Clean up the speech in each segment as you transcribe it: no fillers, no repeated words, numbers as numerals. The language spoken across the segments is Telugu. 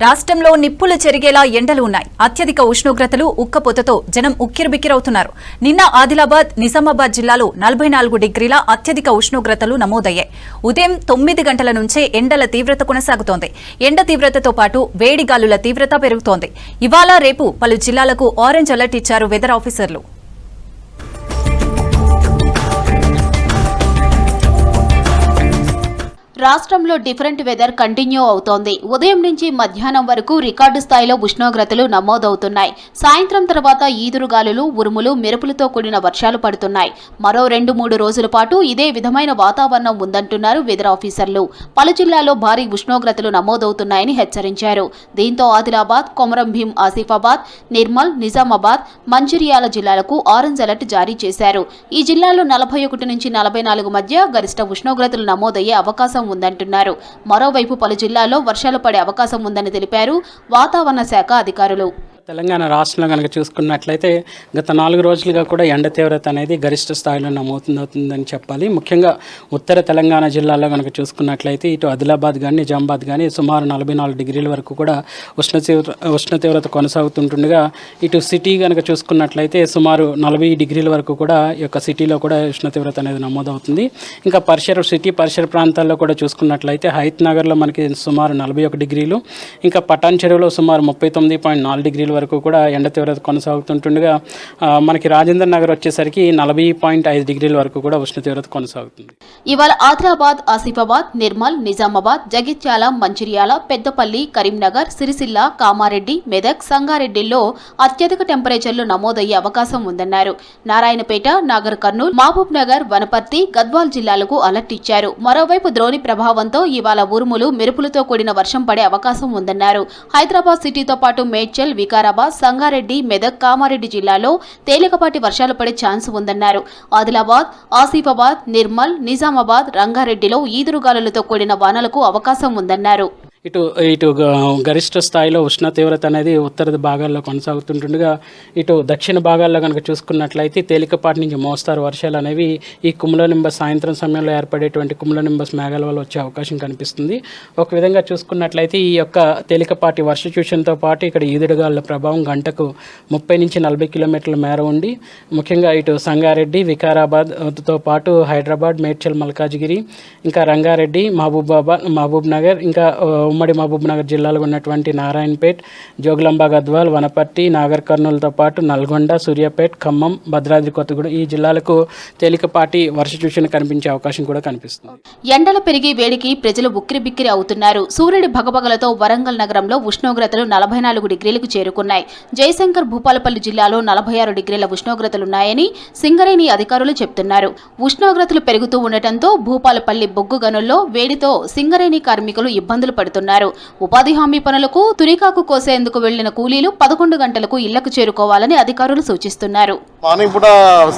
రాష్ట్రంలో నిప్పులు చెరిగేలా ఎండలు ఉన్నాయి. అత్యధిక ఉష్ణోగ్రతలు ఉక్కపోతతో జనం ఉక్కిరిబిక్కిరవుతున్నారు. నిన్న ఆదిలాబాద్, నిజామాబాద్ జిల్లాలో 44 డిగ్రీల అత్యధిక ఉష్ణోగ్రతలు నమోదయ్యాయి. ఉదయం 9 గంటల నుంచే ఎండల తీవ్రత కొనసాగుతోంది. ఎండ తీవ్రతతో పాటు వేడి గాలుల తీవ్రత పెరుగుతోంది. ఇవాళ రేపు పలు జిల్లాలకు ఆరెంజ్ అలర్ట్ ఇచ్చారు వెదర్ ఆఫీసర్లు. రాష్ట్రంలో డిఫరెంట్ వెదర్ కంటిన్యూ అవుతోంది. ఉదయం నుంచి మధ్యాహ్నం వరకు రికార్డు స్థాయిలో ఉష్ణోగ్రతలు నమోదవుతున్నాయి. సాయంత్రం తర్వాత ఈదురుగాలులు, ఉరుములు, మెరుపులతో కూడిన వర్షాలు పడుతున్నాయి. మరో 2-3 రోజుల పాటు ఇదే విధమైన వాతావరణం ఉందంటున్నారు వెదర్ ఆఫీసర్లు. పలు జిల్లాల్లో భారీ ఉష్ణోగ్రతలు నమోదవుతున్నాయని హెచ్చరించారు. దీంతో ఆదిలాబాద్, కొమరంభీం, ఆసిఫాబాద్, నిర్మల్, నిజామాబాద్, మంచిర్యాల జిల్లాలకు ఆరెంజ్ అలర్ట్ జారీ చేశారు. ఈ జిల్లాలో 41 నుంచి 44 మధ్య గరిష్ట ఉష్ణోగ్రతలు నమోదయ్యే అవకాశం ఉందంటున్నారు. మరోవైపు పలు జిల్లాల్లో వర్షాలు పడే అవకాశం ఉందని తెలిపారు వాతావరణ శాఖ అధికారులు. తెలంగాణ రాష్ట్రంలో కనుక చూసుకున్నట్లయితే గత 4 రోజులుగా కూడా ఎండ తీవ్రత అనేది గరిష్ట స్థాయిలో నమోదవుతుందని చెప్పాలి. ముఖ్యంగా ఉత్తర తెలంగాణ జిల్లాలో కనుక చూసుకున్నట్లయితే ఇటు ఆదిలాబాద్ కానీ నిజామాబాద్ కానీ సుమారు 44 డిగ్రీల వరకు కూడా ఉష్ణ తీవ్రత కొనసాగుతుంటుండగా ఇటు సిటీ కనుక చూసుకున్నట్లయితే సుమారు 40 డిగ్రీల వరకు కూడా ఈ యొక్క సిటీలో కూడా ఉష్ణ తీవ్రత అనేది నమోదవుతుంది. ఇంకా సిటీ పరిసర ప్రాంతాల్లో కూడా చూసుకున్నట్లయితే హైత్ నగర్లో మనకి సుమారు 41 డిగ్రీలు, ఇంకా పటాన్ చెరువులో సుమారు 39.4 డిగ్రీల వరకు కూడా ఎండ తీవ్రత కొనసాగుతుంటుండగా మనకి రాజేంద్ర నగర్ వచ్చేసరికి 40.5 డిగ్రీల వరకు కూడా ఉష్ణ తీవ్రత కొనసాగుతుంది. ఇవాళ ఆదిలాబాద్, ఆసిఫాబాద్, నిర్మల్, నిజామాబాద్, జగిత్యాల, మంచిర్యాల, పెద్దపల్లి, కరీంనగర్, సిరిసిల్ల, కామారెడ్డి, మెదక్, సంగారెడ్డిల్లో అత్యధిక టెంపరేచర్లు నమోదయ్యే అవకాశం ఉందన్నారు. నారాయణపేట, నాగర్ కర్నూల్, మహబూబ్ నగర్, వనపర్తి, గద్వాల్ జిల్లాలకు అలర్ట్ ఇచ్చారు. మరోవైపు ద్రోణి ప్రభావంతో ఇవాళ ఉరుములు, మెరుపులతో కూడిన వర్షం పడే అవకాశం ఉందన్నారు. హైదరాబాద్ సిటీతో పాటు మేడ్చల్, వికారాబాద్, సంగారెడ్డి, మెదక్, కామారెడ్డి జిల్లాలో తేలికపాటి వర్షాలు పడే ఛాన్స్ ఉందన్నారు. ఆదిలాబాద్, ఆసిఫాబాద్, నిర్మల్, నిజామాబాద్, రంగారెడ్డిలో ఈదురుగాలులతో కూడిన వానలకు అవకాశం ఉందన్నారు. ఇటు గరిష్ట స్థాయిలో ఉష్ణ తీవ్రత అనేది ఉత్తర భాగాల్లో కొనసాగుతుంటుండగా ఇటు దక్షిణ భాగాల్లో కనుక చూసుకున్నట్లయితే తేలికపాటి నుంచి మోస్తారు వర్షాలు అనేవి ఈ కుములోనింబస్ సాయంత్రం సమయంలో ఏర్పడేటువంటి కుములోనింబస్ మేఘాల వల్ల వచ్చే అవకాశం కనిపిస్తుంది. ఒక విధంగా చూసుకున్నట్లయితే ఈ యొక్క తేలికపాటి వర్ష సూచనతో పాటు ఇక్కడ ఈదుడుగాలుల ప్రభావం గంటకు 30 నుంచి 40 కిలోమీటర్ల మేర ఉండి ముఖ్యంగా ఇటు సంగారెడ్డి, వికారాబాద్తో పాటు హైదరాబాద్, మేడ్చల్, మల్కాజ్గిరి, ఇంకా రంగారెడ్డి, మహబూబ్ నగర్, ఇంకా ఉమ్మడి మహబూబ్ నగర్ జిల్లాలో ఉన్నటువంటి నారాయణపేట్, జోగులాంబ, గద్వాల్, వనపర్తి, నాగర్ కర్నూలుతో పాటు నల్గొండ, సూర్యాపేట్, ఖమ్మం, భద్రాద్రి కొత్తగూడెం ఈ జిల్లాలకు తేలికపాటి వర్ష సూచన కనిపించే అవకాశం కూడా కనిపిస్తుంది. ఎండలు పెరిగి వేడికి ప్రజలు ఉక్కిరిబిక్కిరి అవుతున్నారు. సూర్యుడి భగభగలతో వరంగల్ నగరంలో ఉష్ణోగ్రతలు 44 డిగ్రీలకు చేరుకున్నాయి. జయశంకర్, భూపాలపల్లి జిల్లాలో 46 డిగ్రీల ఉష్ణోగ్రతలున్నాయని సింగరేణి అధికారులు చెబుతున్నారు. ఉష్ణోగ్రతలు పెరుగుతూ ఉండటంతో భూపాలపల్లి బొగ్గు గనుల్లో వేడితో సింగరేణి కార్మికులు ఇబ్బందులు పడుతున్నారు. ఉపాధి హామీ పనులకు తురికాకు కోసేందుకు వెళ్లిన కూలీలు 11 గంటలకు ఇళ్లకు చేరుకోవాలని అధికారులు సూచిస్తున్నారు. మార్నింగ్ పూట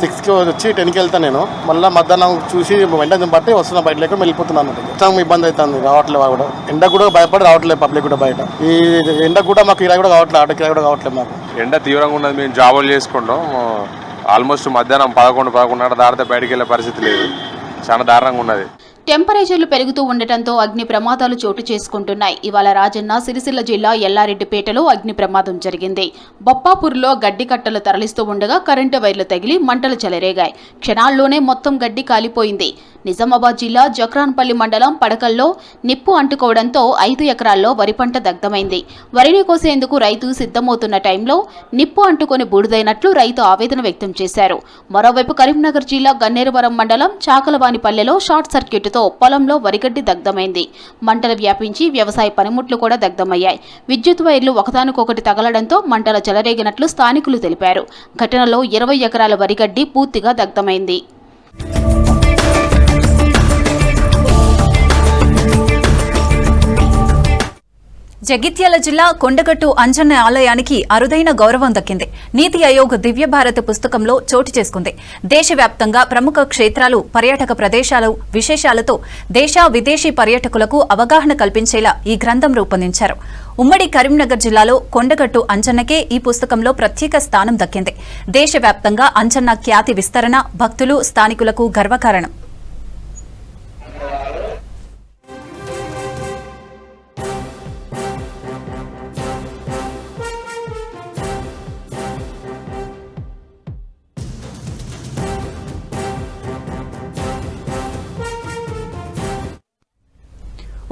6కి వచ్చి 10కి వెళ్తాను. నేను మళ్ళీ మధ్యాహ్నం చూసి వెంటనే బట్టి వస్తున్నా, బయట లేక వెళ్ళిపోతున్నాను. చాలా ఇబ్బంది అవుతుంది, రావట్లేదు. కూడా ఎండ కూడా భయపడి రావట్లేదు పబ్లిక్ కూడా బయట. ఈ ఎండ కూడా మాకు కిరాయి కూడా కావట్లేదు, ఆటో కిరాయి కూడా కావట్లేదు. మాకు ఎండ తీవ్రంగా ఉన్నది. మేము జాబులు చేసుకుంటాం. ఆల్మోస్ట్ మధ్యాహ్నం 11-11:30 దాటితే బయటకు వెళ్ళే పరిస్థితి లేదు. చాలా దారుణంగా ఉన్నది. టెంపరేచర్లు పెరుగుతూ ఉండటంతో అగ్ని ప్రమాదాలు చోటు చేసుకుంటున్నాయి. ఇవాళ రాజన్న సిరిసిల్ల జిల్లా ఎల్లారెడ్డిపేటలో అగ్ని ప్రమాదం జరిగింది. బొప్పాపూర్లో గడ్డి కట్టలు తరలిస్తూ ఉండగా కరెంటు వైర్లు తగిలి మంటలు చెలరేగాయి. క్షణాల్లోనే మొత్తం గడ్డి కాలిపోయింది. నిజామాబాద్ జిల్లా జక్రాన్పల్లి మండలం పడకల్లో నిప్పు అంటుకోవడంతో 5 ఎకరాల్లో వరి పంట దగ్ధమైంది. వరిని కోసేందుకు రైతు సిద్ధమవుతున్న టైంలో నిప్పు అంటుకొని బూడిదైనట్లు రైతు ఆవేదన వ్యక్తం చేశారు. మరోవైపు కరీంనగర్ జిల్లా గన్నేరువరం మండలం చాకలవానిపల్లెలో షార్ట్ సర్క్యూట్తో పొలంలో వరిగడ్డి దగ్ధమైంది. మంటలు వ్యాపించి వ్యవసాయ పనిముట్లు కూడా దగ్ధమయ్యాయి. విద్యుత్ వైర్లు ఒకదానికొకటి తగలడంతో మంటలు చెలరేగినట్లు స్థానికులు తెలిపారు. ఘటనలో 20 ఎకరాల వరిగడ్డి పూర్తిగా దగ్ధమైంది. జగిత్యాల జిల్లా కొండగట్టు అంజన్న ఆలయానికి అరుదైన గౌరవం దక్కింది. నీతి ఆయోగ్ దివ్య భారత్ పుస్తకంలో చోటు చేసుకుంది. దేశవ్యాప్తంగా ప్రముఖ క్షేత్రాలు, పర్యాటక ప్రదేశాలు విశేషాలతో దేశ విదేశీ పర్యాటకులకు అవగాహన కల్పించేలా ఈ గ్రంథం రూపొందించారు. ఉమ్మడి కరీంనగర్ జిల్లాలో కొండగట్టు అంజన్నకే ఈ పుస్తకంలో ప్రత్యేక స్థానం దక్కింది. దేశవ్యాప్తంగా అంజన్న ఖ్యాతి విస్తరణ భక్తులు, స్థానికులకు గర్వకారణం.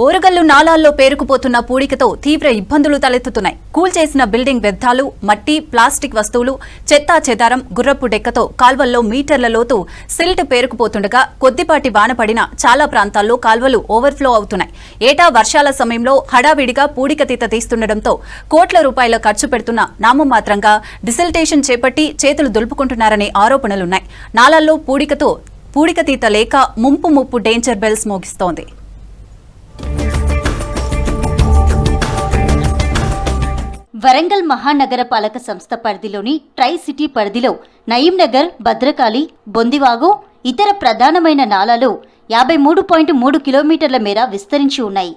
ఓరుగల్లు నాలాల్లో పేరుకుపోతున్న పూడికతో తీవ్ర ఇబ్బందులు తలెత్తుతున్నాయి. కూల్చేసిన బిల్డింగ్ వ్యర్థాలు, మట్టి, ప్లాస్టిక్ వస్తువులు, చెత్తా చెదారం, గుర్రపు డెక్కతో కాల్వల్లో మీటర్ల లోతు సిల్ట్ పేరుకుపోతుండగా కొద్దిపాటి వాన పడినా చాలా ప్రాంతాల్లో కాల్వలు ఓవర్ఫ్లో అవుతున్నాయి. ఏటా వర్షాల సమయంలో హడావిడిగా పూడికతీత తీస్తుండటంతో కోట్ల రూపాయల ఖర్చు పెడుతున్న నామమాత్రంగా డిసిల్టేషన్ చేపట్టి చేతులు దులుపుకుంటున్నారనే ఆరోపణలున్నాయి. నాలాల్లో పూడికతీత లేక ముప్పు డేంజర్ బెల్స్ మోగిస్తోంది. వరంగల్ మహానగర పాలక సంస్థ పరిధిలోని ట్రై సిటీ పరిధిలో నయీంనగర్, భద్రకాళి, బొందివాగు, ఇతర ప్రధానమైన నాలాలు 53.3 కిలోమీటర్ల మేర విస్తరించి ఉన్నాయి.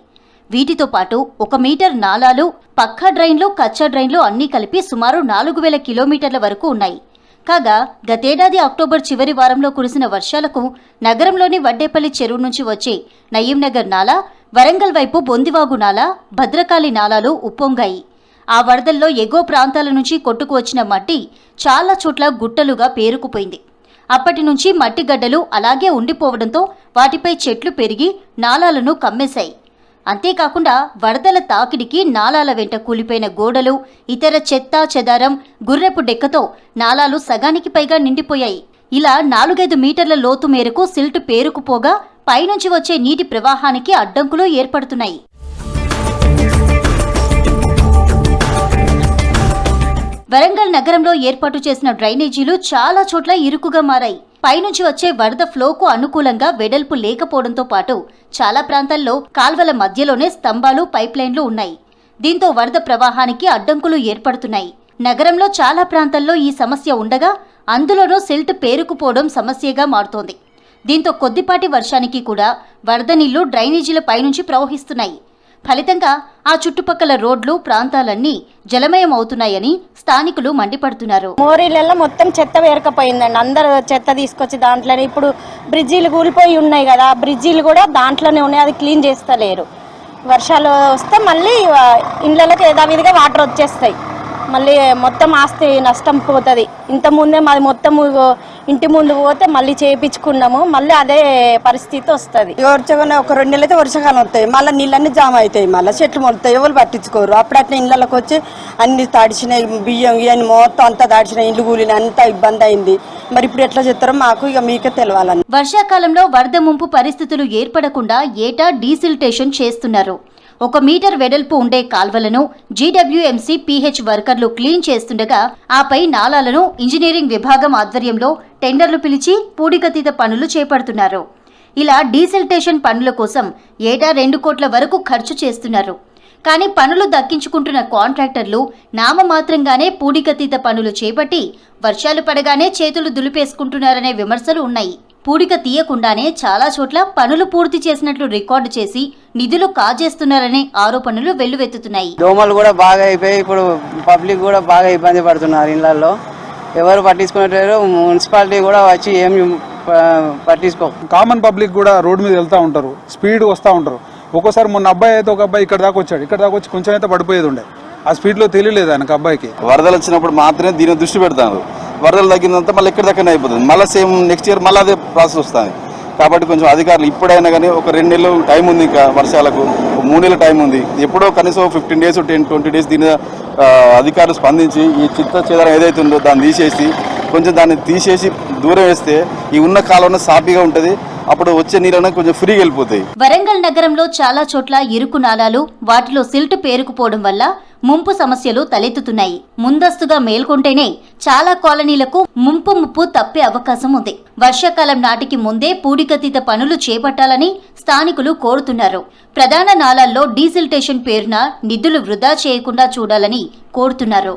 వీటితో పాటు 1 మీటర్ నాలాలు, పక్కా డ్రైన్లు, కచ్చా డ్రైన్లు అన్నీ కలిపి సుమారు 4000 కిలోమీటర్ల వరకు ఉన్నాయి. కాగా గతేడాది అక్టోబర్ చివరి వారంలో కురిసిన వర్షాలకు నగరంలోని వడ్డేపల్లి చెరువు నుంచి వచ్చే నయీంనగర్ నాలా, వరంగల్ వైపు బొందివాగు నాలా, భద్రకాళి నాలాలు ఉప్పొంగాయి. ఆ వరదల్లో ఎగువ ప్రాంతాల నుంచి కొట్టుకు వచ్చిన మట్టి చాలా చోట్ల గుట్టలుగా పేరుకుపోయింది. అప్పటి నుంచి మట్టి గడ్డలు అలాగే ఉండిపోవడంతో వాటిపై చెట్లు పెరిగి నాలాలను కమ్మేశాయి. అంతేకాకుండా వరదల తాకిడికి నాలాల వెంట కూలిపోయిన గోడలు, ఇతర చెత్త చెదారం, గుర్రెపు డెక్కతో నాలాలు సగానికి పైగా నిండిపోయాయి. ఇలా 4-5 మీటర్ల లోతు మేరకు సిల్ట్ పేరుకుపోగా పైనుంచి వచ్చే నీటి ప్రవాహానికి అడ్డంకులు ఏర్పడుతున్నాయి. వరంగల్ నగరంలో ఏర్పాటు చేసిన డ్రైనేజీలు చాలా చోట్ల ఇరుకుగా మారాయి. పైనుంచి వచ్చే వరద ఫ్లోకు అనుకూలంగా వెడల్పు లేకపోవడంతో పాటు చాలా ప్రాంతాల్లో కాల్వల మధ్యలోనే స్తంభాలు, పైప్లైన్లు ఉన్నాయి. దీంతో వరద ప్రవాహానికి అడ్డంకులు ఏర్పడుతున్నాయి. నగరంలో చాలా ప్రాంతాల్లో ఈ సమస్య ఉండగా అందులోనూ సిల్ట్ పేరుకుపోవడం సమస్యగా మారుతోంది. దీంతో కొద్దిపాటి వర్షానికి కూడా వరద నీళ్లు డ్రైనేజీల పైనుంచి ప్రవహిస్తున్నాయి. ఫలితంగా ఆ చుట్టుపక్కల రోడ్లు, ప్రాంతాలన్నీ జలమయం అవుతున్నాయని స్థానికులు మండిపడుతున్నారు. మోరీలలో మొత్తం చెత్త వేరకపోయిందండి. అందరూ చెత్త తీసుకొచ్చి దాంట్లోనే, ఇప్పుడు బ్రిడ్జీలు కూలిపోయి ఉన్నాయి కదా, ఆ బ్రిడ్జీలు కూడా దాంట్లోనే ఉన్నాయి, అది క్లీన్ చేస్తలేరు. వర్షాలు వస్తే మళ్ళీ ఇండ్లకి యథావిధిగా వాటర్ వచ్చేస్తాయి, మళ్ళీ మొత్తం ఆస్తి నష్టం పోతుంది. ఇంతకుముందే మాది మొత్తం ఇంటి ముందు పోతే మళ్ళీ చేయించుకున్నాము, మళ్ళీ అదే పరిస్థితి వస్తుంది. వర్షాకాలం ఒక 2 నెలలు అయితే వర్షాకాలం వస్తాయి, మళ్ళీ నీళ్ళన్నీ జామ అవుతాయి, మళ్ళీ చెట్లు మొలుతాయి, ఎవరు పట్టించుకోరు. అప్పుడు అట్లా ఇళ్ళకి వచ్చి అన్ని తాడిచినాయి, బియ్యం ఇవన్నీ మొత్తం అంతా దాడిచినాయి, ఇల్లు కూలిన అంతా ఇబ్బంది అయింది. మరి ఇప్పుడు ఎట్లా చేస్తారో మాకు ఇక మీకే తెలవాలని. వర్షాకాలంలో వరద ముంపు పరిస్థితులు ఏర్పడకుండా ఏటా డీసిల్టేషన్ చేస్తున్నారు. 1 మీటర్ వెడల్పు ఉండే కాల్వలను జీడబ్ల్యూఎంసీ పీహెచ్ వర్కర్లు క్లీన్ చేస్తుండగా ఆపై నాలాలను ఇంజనీరింగ్ విభాగం ఆధ్వర్యంలో టెండర్లు పిలిచి పూడికతీత పనులు చేపడుతున్నారు. ఇలా డీసిల్టేషన్ పనుల కోసం ఏటా 2 కోట్ల వరకు ఖర్చు చేస్తున్నారు. కానీ పనులు దక్కించుకుంటున్న కాంట్రాక్టర్లు నామమాత్రంగానే పూడికతీత పనులు చేపట్టి వర్షాలు పడగానే చేతులు దులిపేసుకుంటున్నారనే విమర్శలు ఉన్నాయి. పూడిక తీయకుండానే చాలా చోట్ల పనులు పూర్తి చేసినట్లు రికార్డు చేసి నిధులు కాజేస్తున్నారనే ఆరోపణలు వెల్లువెత్తుతున్నాయి. దోమలు కూడా బాగా అయిపోయి ఇప్పుడు పబ్లిక్ కూడా బాగా ఇబ్బంది పడుతున్నారు. ఇళ్లలో ఎవరు పట్టించుకునేటారు, మున్సిపాలిటీ కూడా వచ్చి ఏం పట్టించుకో. కామన్ పబ్లిక్ కూడా రోడ్డు మీద వెళ్తూ ఉంటారు, స్పీడ్ వస్తూ ఉంటారు. ఒక్కోసారి మొన్న అబ్బాయి అయితే ఒక అబ్బాయి ఇక్కడ దాకా వచ్చాడు, ఇక్కడ దాకా వచ్చి కొంచెం అయితే పడిపోయేది ఉండే, ఆ స్పీడ్లో తెలియలేదు ఆయనకు అబ్బాయికి. వరదలు వచ్చినప్పుడు మాత్రమే దీని దృష్టి పెడతాను. వరదలు తగ్గినంత మళ్ళీ ఎక్కడ దక్కనే అయిపోతుంది, మళ్ళీ సేమ్ నెక్స్ట్ ఇయర్ మళ్ళీ అదే ప్రాసెస్ వస్తుంది. కాబట్టి కొంచెం అధికారులు ఇప్పుడైనా కానీ ఒక 2 నెలలు టైం ఉంది, ఇంకా వర్షాలకు 3 నెలల టైం ఉంది. ఎప్పుడో కనీసం 15 డేస్ 10-20 డేస్ దీని అధికారులు స్పందించి ఈ చిత్త చెదారం ఏదైతే ఉందో దాన్ని తీసేసి దూరం వేస్తే ఈ ఉన్న కాలంలో సాఫీగా ఉంటుంది. అప్పుడు వచ్చే నీళ్ళని కొంచెం ఫ్రీగా వెళ్ళిపోతాయి. వరంగల్ నగరంలో చాలా చోట్ల ఇరుకు నాలాలు, వాటిలో సిల్ట్ పేరుకుపోవడం వల్ల ముంపు సమస్యలు తలెత్తుతున్నాయి. ముందస్తుగా మేల్కొంటేనే చాలా కాలనీలకు ముప్పు తప్పే అవకాశం ఉంది. వర్షాకాలం నాటికి ముందే పూడికతీత పనులు చేపట్టాలని స్థానికులు కోరుతున్నారు. ప్రధాన నాలాల్లో డీసిల్టేషన్ పేరున నిధులు వృధా చేయకుండా చూడాలని కోరుతున్నారు.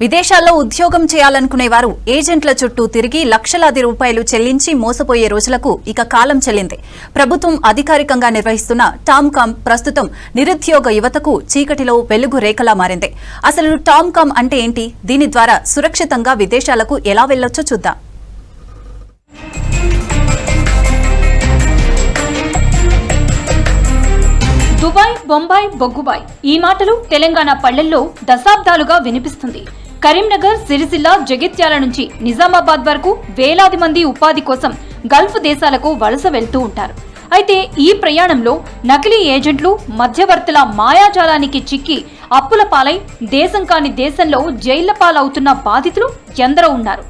విదేశాల్లో ఉద్యోగం చేయాలనుకునేవారు ఏజెంట్ల చుట్టూ తిరిగి లక్షలాది రూపాయలు చెల్లించి మోసపోయే రోజులకు ఇక కాలం చెల్లింది. ప్రభుత్వం అధికారికంగా నిర్వహిస్తున్న టామ్కామ్ ప్రస్తుతం నిరుద్యోగ యువతకు చీకటిలో వెలుగు రేఖలా మారింది. అసలు టామ్కామ్ అంటే ఏంటి, దీని ద్వారా సురక్షితంగా విదేశాలకు ఎలా వెళ్లొచ్చో చూద్దాం. దుబాయ్, బొంబాయి, బొగ్గుబాయ్ ఈ మాటలు తెలంగాణ పల్లెల్లో దశాబ్దాలుగా వినిపిస్తుంది. కరీంనగర్, సిరిసిల్ల, జగిత్యాల నుంచి నిజామాబాద్ వరకు వేలాది మంది ఉపాధి కోసం గల్ఫ్ దేశాలకు వలస వెళ్తూ ఉంటారు. అయితే ఈ ప్రయాణంలో నకిలీ ఏజెంట్లు, మధ్యవర్తుల మాయాజాలానికి చిక్కి అప్పుల పాలై దేశం కాని దేశంలో జైళ్ల పాలవుతున్న బాధితులు ఎందరో ఉన్నారు.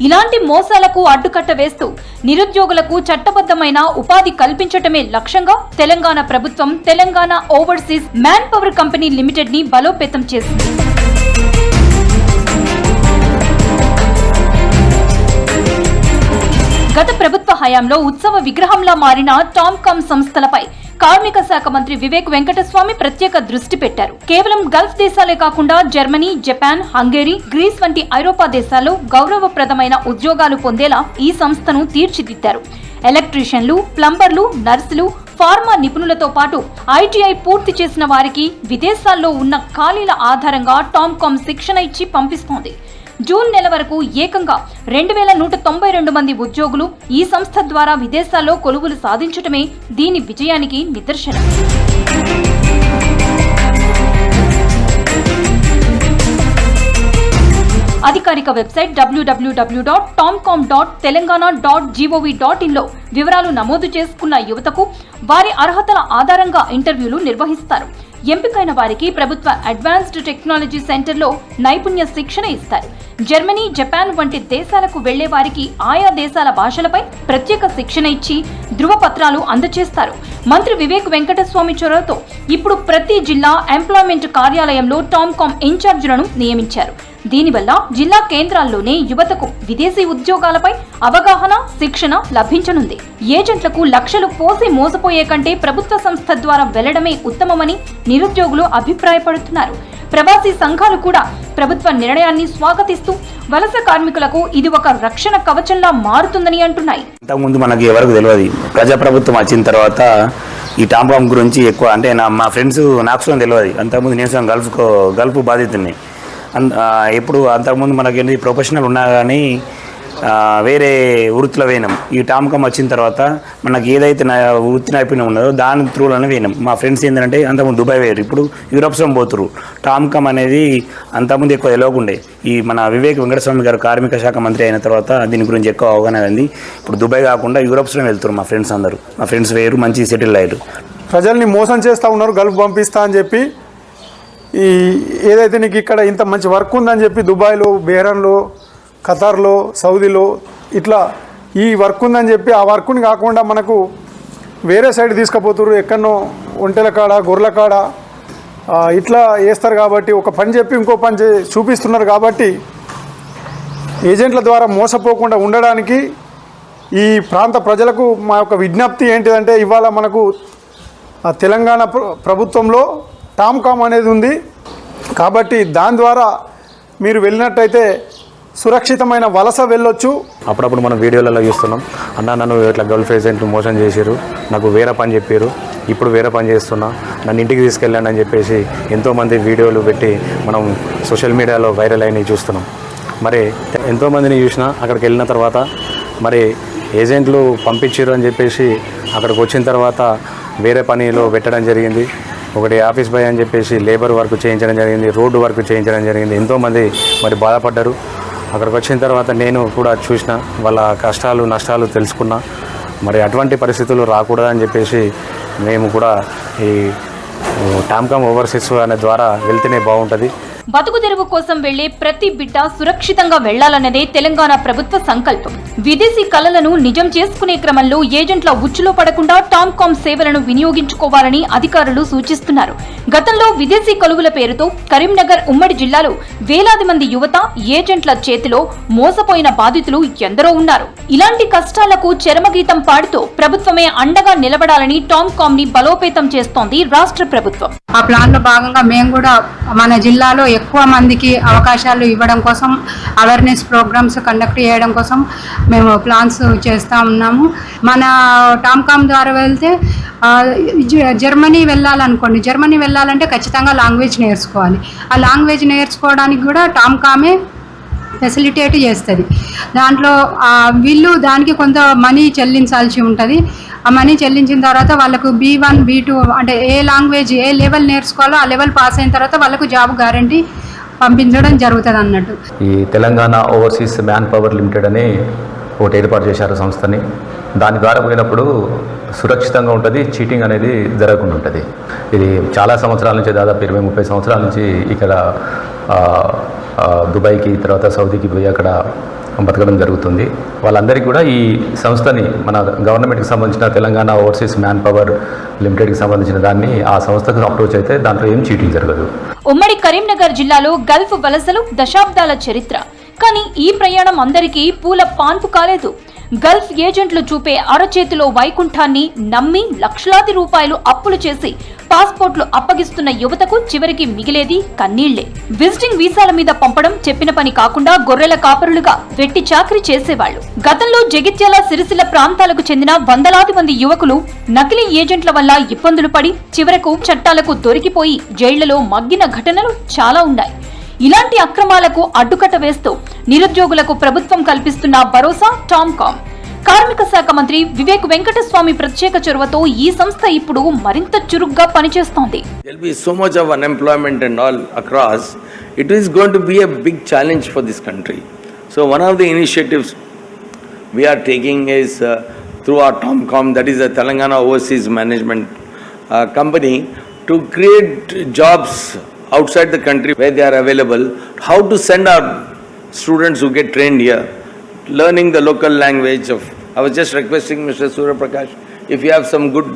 ఇలాంటి మోసాలకు అడ్డుకట్ట వేస్తూ నిరుద్యోగులకు చట్టబద్ధమైన ఉపాధి కల్పించటమే లక్ష్యంగా తెలంగాణ ప్రభుత్వం Telangana overseas man power company limited ని బలోపేతం చేసింది. గత ప్రభుత్వ హయాంలో ఉత్సవ విగ్రహంలా మారిన టామ్కామ్ సంస్థలపై కార్మిక శాఖ మంత్రి వివేక్ వెంకటస్వామి ప్రత్యేక దృష్టి పెట్టారు. కేవలం గల్ఫ్ దేశాలే కాకుండా జర్మనీ, జపాన్, హంగేరీ, గ్రీస్ వంటి ఐరోపా దేశాల్లో గౌరవప్రదమైన ఉద్యోగాలు పొందేలా ఈ సంస్థను తీర్చిదిద్దారు. ఎలక్ట్రీషియన్లు, ప్లంబర్లు, నర్సులు, ఫార్మా నిపుణులతో పాటు ఐటీఐ పూర్తి చేసిన వారికి విదేశాల్లో ఉన్న ఖాళీల ఆధారంగా టామ్కామ్ శిక్షణ ఇచ్చి పంపిస్తోంది. జూన్ నెల వరకు ఏకంగా 2192 మంది ఉద్యోగులు ఈ సంస్థ ద్వారా విదేశాల్లో కొలువులు సాధించటమే దీని విజయానికి నిదర్శనం. అధికారిక వెబ్సైట్ www.tomcom.telangana.gov.in లో వివరాలు నమోదు చేసుకున్న యువతకు వారి అర్హతల ఆధారంగా ఇంటర్వ్యూలు నిర్వహిస్తారు. ఎంపికైన వారికి ప్రభుత్వ అడ్వాన్స్డ్ టెక్నాలజీ సెంటర్లో నైపుణ్య శిక్షణ ఇస్తారు. జర్మనీ, జపాన్ వంటి దేశాలకు వెళ్లే వారికి ఆయా దేశాల భాషలపై ప్రత్యేక శిక్షణ ఇచ్చి ధృవపత్రాలు అందజేస్తారు. మంత్రి వివేక్ వెంకటస్వామి చొరవతో ఇప్పుడు ప్రతి జిల్లా ఎంప్లాయ్మెంట్ కార్యాలయంలో టామ్కామ్ ఇన్ఛార్జీలను నియమించారు. దీనివల్ల జిల్లా కేంద్రాల్లోనే యువతకు విదేశీ ఉద్యోగాలపై అవగాహన, శిక్షణ లభించనుంది. ఏజెంట్లకు లక్షలు పోసి మోసపోయే కంటే ప్రభుత్వ సంస్థ ద్వారా వెళ్లడమే ఉత్తమమని నిరుద్యోగులు అభిప్రాయపడుతున్నారు. ప్రవాసీ సంఘాలు కూడా ప్రభుత్వ నిర్ణయాన్ని స్వాగతిస్తూ వలస కార్మికులకు ఇది ఒక రక్షణ కవచంలా మారుతుందని అంటున్నాయి. ఇంతకుముందు మనకి ఎవరికి తెలియదు, ప్రజాప్రభుత్వం వచ్చిన తర్వాత ఈ టామ్కామ్ గురించి ఎక్కువ అంటే మా ఫ్రెండ్స్ నాకు తెలియదు. అంతకుముందు నేను గల్ఫ్ బాధితుడిని. ఎప్పుడు అంతకుముందు మనకి ప్రొఫెషనల్ ఉన్నా కానీ వేరే వృత్తిలో పోయినాం. ఈ టామ్కామ్ వచ్చిన తర్వాత మనకి ఏదైతే వృత్తి నైపుణ్యం ఉన్నదో దాని త్రూలోనే పోయినాం. మా ఫ్రెండ్స్ ఏంటంటే అంతకుముందు దుబాయ్ వేరు, ఇప్పుడు యూరోప్స్లో పోతురు. టామ్కామ్ అనేది అంతకుముందు ఎక్కువ తెలియకుండే. ఈ మన వివేక్ వెంకటస్వామి గారు కార్మిక శాఖ మంత్రి అయిన తర్వాత దీని గురించి ఎక్కువ అవగాహన అయింది. ఇప్పుడు దుబాయ్ కాకుండా యూరోప్స్లో వెళ్తున్నారు మా ఫ్రెండ్స్ అందరూ. మా ఫ్రెండ్స్ వేరు, మంచి సెటిల్ అయ్యారు. ప్రజల్ని మోసం చేస్తూ ఉన్నారు, గల్ఫ్ పంపిస్తా అని చెప్పి. ఈ ఏదైతే నీకు ఇక్కడ ఇంత మంచి వర్క్ ఉందని చెప్పి దుబాయ్లో, బెహ్రాన్లో, ఖతార్లో, సౌదీలో ఇట్లా ఈ వర్క్ ఉందని చెప్పి ఆ వర్క్ని కాకుండా మనకు వేరే సైడ్ తీసుకుపోతున్నారు. ఎక్కడనో ఒంటెల కాడ, గొర్రెల కాడ ఇట్లా వేస్తారు. కాబట్టి ఒక పని చెప్పి ఇంకో పని చూపిస్తున్నారు. కాబట్టి ఏజెంట్ల ద్వారా మోసపోకుండా ఉండడానికి ఈ ప్రాంత ప్రజలకు మా యొక్క విజ్ఞప్తి ఏంటిదంటే, ఇవాళ మనకు తెలంగాణ ప్రభుత్వంలో టామ్కామ్ అనేది ఉంది. కాబట్టి దాని ద్వారా మీరు వెళ్ళినట్టయితే సురక్షితమైన వలస వెళ్ళొచ్చు. అప్పుడప్పుడు మనం వీడియోలలో చూస్తున్నాం, నన్ను ఇట్లా గల్ఫ్ ఏజెంట్లు మోసం చేశారు, నాకు వేరే పని చెప్పారు, ఇప్పుడు వేరే పని చేస్తున్నా, నన్ను ఇంటికి తీసుకెళ్ళండి అని చెప్పేసి ఎంతోమంది వీడియోలు పెట్టి మనం సోషల్ మీడియాలో వైరల్ అయినవి చూస్తున్నాం. మరి ఎంతోమందిని చూసినా అక్కడికి వెళ్ళిన తర్వాత మరి ఏజెంట్లు పంపించారు అని చెప్పేసి అక్కడికి వచ్చిన తర్వాత వేరే పనిలో పెట్టడం జరిగింది. ఒకటి ఆఫీస్ బాయ్ అని చెప్పేసి లేబర్ వర్క్ చేయించడం జరిగింది, రోడ్డు వర్క్ చేయించడం జరిగింది. ఎంతోమంది మరి బాధపడ్డారు. అక్కడికి వచ్చిన తర్వాత నేను కూడా చూసిన వాళ్ళ కష్టాలు, నష్టాలు తెలుసుకున్నా. మరి అటువంటి పరిస్థితులు రాకూడదని చెప్పేసి మేము కూడా ఈ టామ్కామ్ ఓవర్సీస్ అనే ద్వారా వెళ్తేనే బాగుంటుంది. బతుకు తెరువు కోసం వెళ్లే ప్రతి బిడ్డ సురక్షితంగా వెళ్లాలన్నదే తెలంగాణ ప్రభుత్వ సంకల్పం. విదేశీ కలలను నిజం చేసుకునే క్రమంలో ఏజెంట్ల ఉచ్చులో పడకుండా టామ్కామ్ సేవలను వినియోగించుకోవాలని అధికారులు సూచిస్తున్నారు. గతంలో విదేశీ కొలువుల పేరుతో కరీంనగర్ ఉమ్మడి జిల్లాలో వేలాది మంది యువత ఏజెంట్ల చేతిలో మోసపోయిన బాధితులు ఎందరో ఉన్నారు. ఇలాంటి కష్టాలకు చరమగీతం పాడుతూ ప్రభుత్వమే అండగా నిలబడాలని టామ్కామ్ ని బలోపేతం చేస్తోంది రాష్ట్ర ప్రభుత్వం. ఆ ప్లాన్ లో భాగంగా మేము కూడా మన జిల్లాలో ఎక్కువ మందికి అవకాశాలు ఇవ్వడం కోసం అవేర్నెస్ ప్రోగ్రామ్స్ కండక్ట్ చేయడం కోసం మేము ప్లాన్స్ చేస్తూ ఉన్నాము. మన టామ్కామ్ ద్వారా వెళ్తే జర్మనీ వెళ్ళాలనుకోండి, జర్మనీ వెళ్ళాలంటే ఖచ్చితంగా లాంగ్వేజ్ నేర్చుకోవాలి. ఆ లాంగ్వేజ్ నేర్చుకోవడానికి కూడా టామ్కామే ఫెసిలిటేట్ చేస్తుంది. దాంట్లో వీళ్ళు దానికి కొంత మనీ చెల్లించాల్సి ఉంటుంది. ఆ మనీ చెల్లించిన తర్వాత వాళ్ళకు B1, B2 అంటే ఏ లాంగ్వేజ్ ఏ లెవెల్ నేర్చుకోవాలో ఆ లెవెల్ పాస్ అయిన తర్వాత వాళ్ళకు జాబ్ గ్యారంటీ పంపించడం జరుగుతుంది అన్నట్టు. ఈ Telangana overseas man power limited అని ఒకటి ఏర్పాటు చేశారు సంస్థని. దాని ద్వారా పోయినప్పుడు సురక్షితంగా ఉంటుంది, చీటింగ్ అనేది జరగకుండా ఉంటుంది. ఇది చాలా సంవత్సరాల నుంచి, దాదాపు 20-30 సంవత్సరాల నుంచి ఇక్కడ దుబాయ్కి తర్వాత సౌదీకి పోయి అక్కడ బతకడం జరుగుతుంది. వాళ్ళందరికీ కూడా ఈ సంస్థని మన గవర్నమెంట్కి సంబంధించిన తెలంగాణ ఓవర్సీస్ మ్యాన్ పవర్ లిమిటెడ్కి సంబంధించిన దాన్ని ఆ సంస్థకు అప్రోచ్ అయితే దాంట్లో ఏం చీటింగ్ జరగదు. ఉమ్మడి కరీంనగర్ జిల్లాలో గల్ఫ్ వలసలు దశాబ్దాల చరిత్ర. కానీ ఈ ప్రయాణం అందరికీ పూల పాన్పు కాలేదు. గల్ఫ్ ఏజెంట్లు చూపే అరచేతిలో వైకుంఠాన్ని నమ్మి లక్షలాది రూపాయలు అప్పులు చేసి పాస్పోర్ట్లు అప్పగిస్తున్న యువతకు చివరికి మిగిలేది కన్నీళ్లే. విజిటింగ్ వీసాల మీద పంపడం చెప్పిన పని కాకుండా గొర్రెల కాపరులుగా వెట్టి చాకరీ చేసేవాళ్లు. గతంలో జగిత్యాల, సిరిసిల్ల ప్రాంతాలకు చెందిన వందలాది మంది యువకులు నకిలీ ఏజెంట్ల వల్ల ఇబ్బందులు పడి చివరకు చట్టాలకు దొరికిపోయి జైళ్లలో మగ్గిన ఘటనలు చాలా ఉన్నాయి. ఇలాంటి అక్రమాలకు అడ్డుకట్ట వేస్తూ నిరుద్యోగులకు ప్రభుత్వం కల్పిస్తున్న భరోసా టామ్కామ్. కార్మిక శాఖ మంత్రి వివేక్ వెంకటస్వామి ప్రత్యేక చొరవతో ఈ సంస్థ ఇప్పుడు మరింత చురుగ్గా పనిచేస్తోంది. There will be so much of unemployment and all across. It is going to be a big challenge for this country. So one of the initiatives we are taking is through our TOMCOM, that is a Telangana Overseas Management company, to create jobs outside the country where they are available, how to send our students who get trained here, learning the local language of. I was just requesting Mr. Surya Prakash, if you have some good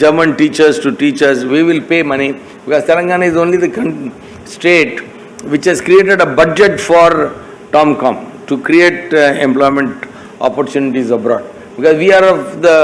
German teachers to teach us, we will pay money, because Telangana is only the state which has created a budget for TOMCOM to create employment opportunities abroad, because we are of the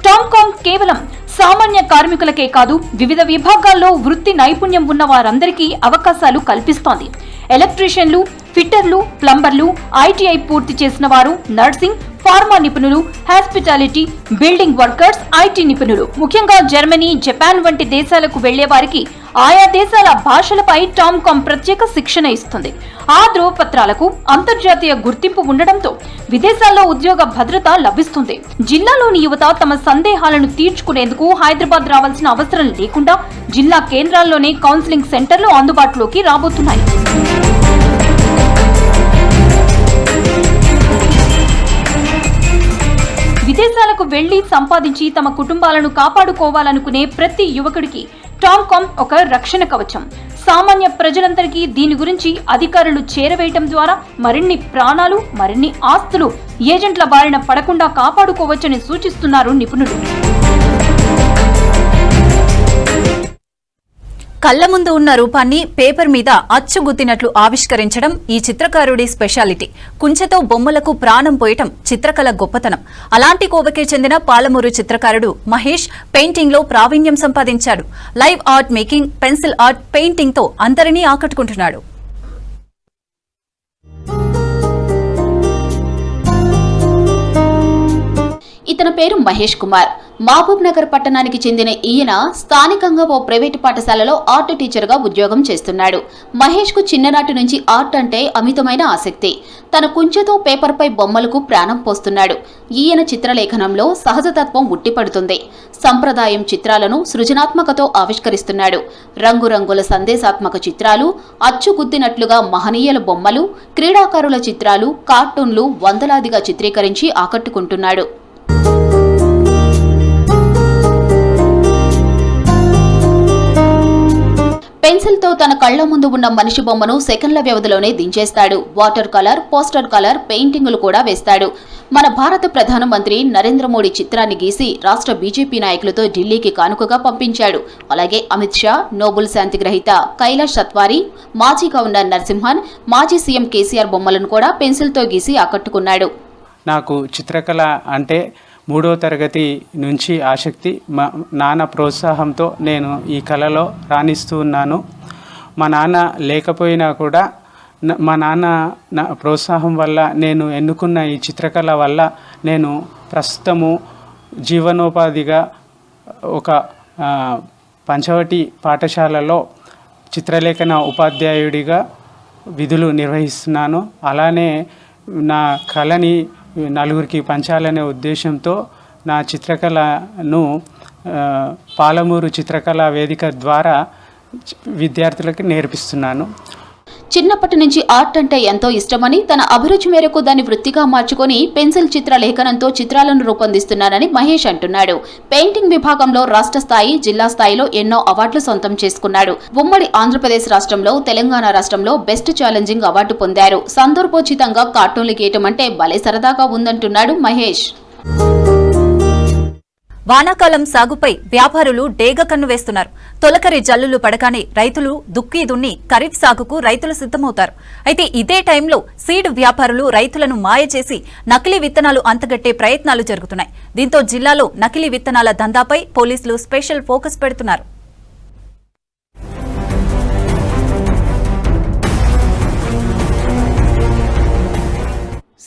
TOMCOM కేవలం సామాన్య కార్మికులకే కాదు, వివిధ విభాగాల్లో వృత్తి నైపుణ్యం ఉన్న వారందరికీ అవకాశాలు కల్పిస్తోంది. ఎలక్ట్రీషియన్లు, ఫిట్టర్లు, ప్లంబర్లు, ఐటీఐ పూర్తి చేసిన వారు, నర్సింగ్, ఫార్మా నిపుణులు, హాస్పిటాలిటీ, బిల్డింగ్ వర్కర్స్, ఐటీ నిపుణులు, ముఖ్యంగా జర్మనీ, జపాన్ వంటి దేశాలకు వెళ్లే వారికి ఆయా దేశాల భాషలపై టామ్కామ్ ప్రత్యేక శిక్షణ ఇస్తుంది. ఆ ధ్రువపత్రాలకు అంతర్జాతీయ గుర్తింపు ఉండడంతో విదేశాల్లో ఉద్యోగ భద్రత లభిస్తుంది. జిల్లాలోని యువత తమ సందేహాలను తీర్చుకునేందుకు హైదరాబాద్ రావాల్సిన అవసరం లేకుండా జిల్లా కేంద్రాల్లోనే కౌన్సిలింగ్ సెంటర్లు అందుబాటులోకి రాబోతున్నాయి. విదేశాలకు వెళ్లి సంపాదించి తమ కుటుంబాలను కాపాడుకోవాలనుకునే ప్రతి యువకుడికి టామ్కామ్ ఒక రక్షణ కవచం. సామాన్య ప్రజలందరికీ దీని గురించి అధికారులు చేరవేయటం ద్వారా మరిన్ని ప్రాణాలు, మరిన్ని ఆస్తులు ఏజెంట్ల బారిన పడకుండా కాపాడుకోవచ్చని సూచిస్తున్నారు నిపుణులు. కళ్ల ముందు ఉన్న రూపాన్ని పేపర్ మీద అచ్చుగుద్దినట్లు ఆవిష్కరించడం ఈ చిత్రకారుడి స్పెషాలిటీ. కుంచెతో బొమ్మలకు ప్రాణం పోయటం చిత్రకళ గొప్పతనం. అలాంటి కోవకే చెందిన పాలమూరు చిత్రకారుడు మహేష్ పెయింటింగ్ లో ప్రావీణ్యం సంపాదించాడు. Live art making, pencil art, painting తో అందరినీ ఆకట్టుకుంటున్నాడు. ఇతని పేరు మహేష్ కుమార్. మహబూబ్ నగర్ పట్టణానికి చెందిన ఈయన స్థానికంగా ఓ ప్రైవేటు పాఠశాలలో ఆర్ట్ టీచర్ గా ఉద్యోగం చేస్తున్నాడు. మహేష్ కు చిన్ననాటి నుంచి ఆర్ట్ అంటే అమితమైన ఆసక్తి. తన కుంచెతో పేపర్ పై బొమ్మలకు ప్రాణం పోస్తున్నాడు. ఈయన చిత్రలేఖనంలో సహజతత్వం ఉట్టిపడుతుంది. సంప్రదాయం చిత్రాలను సృజనాత్మకతో ఆవిష్కరిస్తున్నాడు. రంగురంగుల సందేశాత్మక చిత్రాలు, అచ్చుగుద్దినట్లుగా మహనీయుల బొమ్మలు, క్రీడాకారుల చిత్రాలు, కార్టూన్లు వందలాదిగా చిత్రీకరించి ఆకట్టుకుంటున్నాడు. పెన్సిల్ తో తన కళ్ల ముందు ఉన్న మనిషి బొమ్మను సెకండ్ల వ్యవధిలోనే దించేస్తాడు. వాటర్ కలర్, పోస్టర్ కలర్ పెయింటింగులు కూడా వేస్తాడు. మన భారత ప్రధానమంత్రి నరేంద్ర మోడీ చిత్రాన్ని గీసి రాష్ట్ర బీజేపీ నాయకులతో ఢిల్లీకి కానుకగా పంపించాడు. అలాగే అమిత్ షా, నోబెల్ శాంతి గ్రహీత కైలాష్ సత్వారి, మాజీ గవర్నర్ నరసింహన్, మాజీ సీఎం కేసీఆర్ బొమ్మలను కూడా పెన్సిల్తో గీసి ఆకట్టుకున్నాడు. నాకు చిత్రకళ అంటే 3వ తరగతి నుంచి ఆసక్తి. మా నాన్న ప్రోత్సాహంతో నేను ఈ కళలో రాణిస్తూ ఉన్నాను. మా నాన్న లేకపోయినా కూడా మా నాన్న ప్రోత్సాహం వల్ల నేను ఎన్నుకున్న ఈ చిత్రకళ వల్ల నేను ప్రస్తుతము జీవనోపాధిగా ఒక పంచవటి పాఠశాలలో చిత్రలేఖన ఉపాధ్యాయుడిగా విధులు నిర్వహిస్తున్నాను. అలానే నా కళని నలుగురికి పంచాలనే ఉద్దేశంతో నా చిత్రకళను పాలమూరు చిత్రకళా వేదిక ద్వారా విద్యార్థులకు నేర్పిస్తున్నాను. చిన్నప్పటి నుంచి ఆర్ట్ అంటే ఎంతో ఇష్టమని, తన అభిరుచి మేరకు దాన్ని వృత్తిగా మార్చుకొని పెన్సిల్ చిత్ర లేఖనంతో చిత్రాలను రూపొందిస్తున్నానని మహేష్ అంటున్నాడు. పెయింటింగ్ విభాగంలో రాష్ట్ర స్థాయి, జిల్లా స్థాయిలో ఎన్నో అవార్డులు సొంతం చేసుకున్నాడు. ఉమ్మడి ఆంధ్రప్రదేశ్ రాష్ట్రంలో, తెలంగాణ రాష్ట్రంలో బెస్ట్ ఛాలెంజింగ్ అవార్డు పొందారు. సందర్భోచితంగా కార్టూన్లు గీయటం అంటే భలే సరదాగా ఉందంటున్నాడు మహేష్. వానాకాలం సాగుపై వ్యాపారులు డేగ కన్ను వేస్తున్నారు. తొలకరి జల్లులు పడగానే రైతులు దుక్కి దున్ని ఖరీఫ్ సాగుకు రైతులు సిద్ధమవుతారు. అయితే ఇదే టైంలో సీడ్ వ్యాపారులు రైతులను మాయ చేసి నకిలీ విత్తనాలు అంతగట్టే ప్రయత్నాలు జరుగుతున్నాయి. దీంతో జిల్లాలో నకిలీ విత్తనాల దందాపై పోలీసులు స్పెషల్ ఫోకస్ పెడుతున్నారు.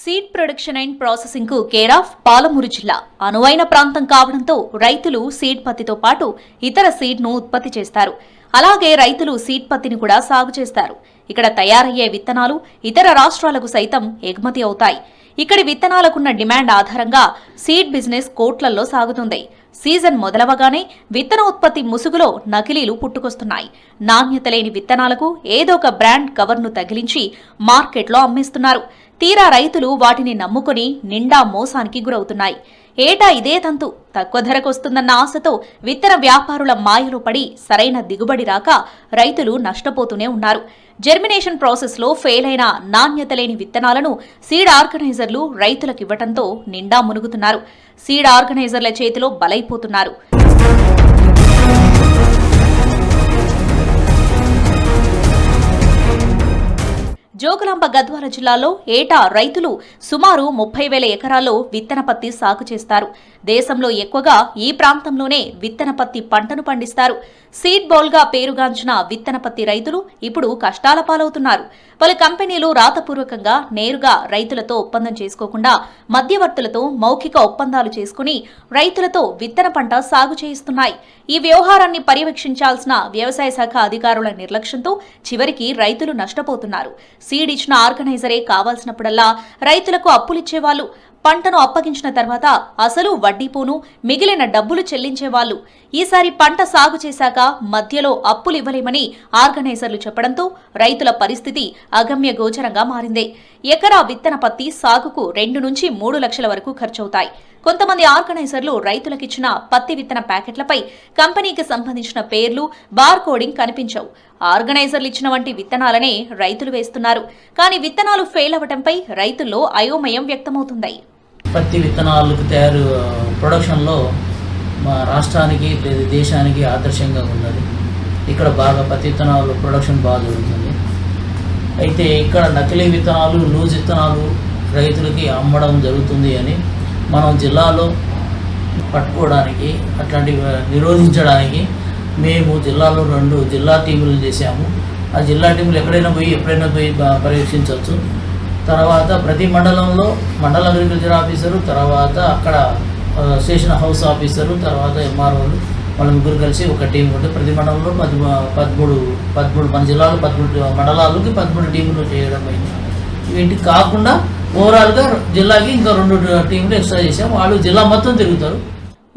సీడ్ ప్రొడక్షన్ అండ్ ప్రాసెసింగ్ కు కేర్ ఆఫ్ పాలమూరు జిల్లా అనువైన ప్రాంతం కావడంతో రైతులు సీడ్ పత్తితో పాటు ఇతర సీడ్ ను ఉత్పత్తి చేస్తారు. అలాగే రైతులు సీడ్ పత్తిని కూడా సాగు చేస్తారు. ఇక్కడ తయారయ్యే విత్తనాలు ఇతర రాష్ట్రాలకు సైతం ఎగుమతి అవుతాయి. ఇక్కడి విత్తనాలకున్న డిమాండ్ ఆధారంగా సీడ్ బిజినెస్ కోట్లల్లో సాగుతుంది. సీజన్ మొదలవగానే విత్తన ఉత్పత్తి ముసుగులో నకిలీలు పుట్టుకొస్తున్నాయి. నాణ్యత లేని విత్తనాలకు ఏదో ఒక బ్రాండ్ కవర్ను తగిలించి మార్కెట్లో అమ్మేస్తున్నారు. తీరా రైతులు వాటిని నమ్ముకుని నిండా మోసానికి గురవుతున్నాయి. ఏటా ఇదే తంతు. తక్కువ ధరకొస్తుందన్న ఆశతో విత్తన వ్యాపారుల మాయలో పడి సరైన దిగుబడి రాక రైతులు నష్టపోతూనే ఉన్నారు. జెర్మినేషన్ ప్రాసెస్లో ఫెయిల్ అయిన నాణ్యత లేని విత్తనాలను సీడ్ ఆర్గనైజర్లు రైతులకివ్వటంతో నిండా మునుగుతున్నారు. సీడ్ ఆర్గనైజర్ల చేతిలో బలైపోతున్నారు. జోగులాంబ గద్వాల జిల్లాలో ఏటా రైతులు సుమారు 30,000 ఎకరాల్లో విత్తన పత్తి సాగు చేస్తారు. దేశంలో ఎక్కువగా ఈ ప్రాంతంలోనే విత్తన పత్తి పంటను పండిస్తారు. సీడ్ బౌల్ గా పేరుగాంచిన విత్తన పత్తి రైతులు ఇప్పుడు కష్టాల పాలవుతున్నారు. పలు కంపెనీలు రాతపూర్వకంగా నేరుగా రైతులతో ఒప్పందం చేసుకోకుండా మధ్యవర్తులతో మౌఖిక ఒప్పందాలు చేసుకుని రైతులతో విత్తన పంట సాగు చేయిస్తున్నాయి. ఈ వ్యవహారాన్ని పర్యవేక్షించాల్సిన వ్యవసాయ శాఖ అధికారుల నిర్లక్ష్యంతో చివరికి రైతులు నష్టపోతున్నారు. సీడ్ ఇచ్చిన ఆర్గనైజరే కావాల్సినప్పుడల్లా రైతులకు అప్పులిచ్చేవాళ్లు. పంటను అప్పగించిన తర్వాత అసలు వడ్డీపోను మిగిలిన డబ్బులు చెల్లించేవాళ్లు. ఈసారి పంట సాగు చేశాక మధ్యలో అప్పులు ఇవ్వలేమని ఆర్గనైజర్లు చెప్పడంతో రైతుల పరిస్థితి అగమ్య గోచరంగా మారింది. ఎకరా విత్తన పత్తి సాగుకు 2 నుంచి 3 లక్షల వరకు ఖర్చవుతాయి. కొంతమంది ఆర్గనైజర్లు రైతులకిచ్చిన పత్తి విత్తన ప్యాకెట్లపై కంపెనీకి సంబంధించిన పేర్లు, బార్ కోడింగ్ కనిపించవు. ఆర్గనైజర్లు ఇచ్చిన వంటి విత్తనాలనే రైతులు వేస్తున్నారు. కానీ విత్తనాలు ఫెయిల్ అవ్వడంపై రైతుల్లో అయోమయం వ్యక్తమవుతుంది. పత్తి విత్తనాలకు ప్రొడక్షన్లో మా రాష్ట్రానికి లేదా దేశానికి ఆదర్శంగా ఉన్నది. ఇక్కడ బాగా పత్తి విత్తనాలు ప్రొడక్షన్ బాగా జరుగుతుంది. అయితే ఇక్కడ నకిలీ విత్తనాలు, లూజ్ విత్తనాలు రైతులకి అమ్మడం జరుగుతుంది అని మనం జిల్లాలో పట్టుకోవడానికి, అట్లాంటివి నిరోధించడానికి మేము జిల్లాలో 2 జిల్లా టీములు చేశాము. ఆ జిల్లా టీములు ఎప్పుడైనా పోయి పర్యవేక్షించవచ్చు. తర్వాత ప్రతి మండలంలో మండల అగ్రికల్చర్ ఆఫీసరు, తర్వాత అక్కడ స్టేషన్ హౌస్ ఆఫీసరు, తర్వాత ఎంఆర్ఓలు వాళ్ళ ముగ్గురు కలిసి ఒక టీం ఉంటే ప్రతి మండలంలో 13 మన జిల్లాలో 13 మండలాలకి 13 టీములు చేయడం అయింది. వీటికి కాకుండా ఓవరాల్గా జిల్లాకి ఇంకా 2 టీంలు ఎక్స్ట్రా చేసాం. వాళ్ళు జిల్లా మొత్తం తిరుగుతారు.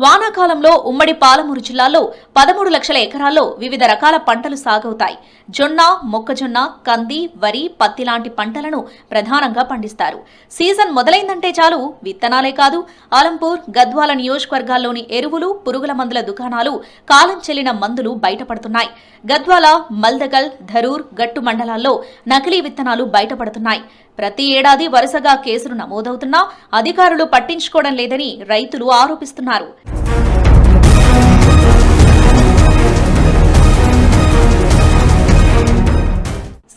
వానాకాలంలో ఉమ్మడి పాలమూరు జిల్లాలో 13 లక్షల ఎకరాల్లో వివిధ రకాల పంటలు సాగవుతాయి. జొన్న, మొక్కజొన్న, కంది, వరి, పత్తి లాంటి పంటలను ప్రధానంగా పండిస్తారు. సీజన్ మొదలైందంటే చాలు విత్తనాలే కాదు, ఆలంపూర్, గద్వాల నియోజకవర్గాల్లోని ఎరువులు, పురుగుల మందుల దుకాణాలు కాలం చెల్లిన మందులు బయటపడుతున్నాయి. గద్వాల, మల్దగల్, ధరూర్, గట్టు మండలాల్లో నకిలీ విత్తనాలు బయటపడుతున్నాయి. ప్రతి ఏడాది వరుసగా కేసులు నమోదవుతున్నా అధికారులు పట్టించుకోవడం లేదని రైతులు ఆరోపిస్తున్నారు.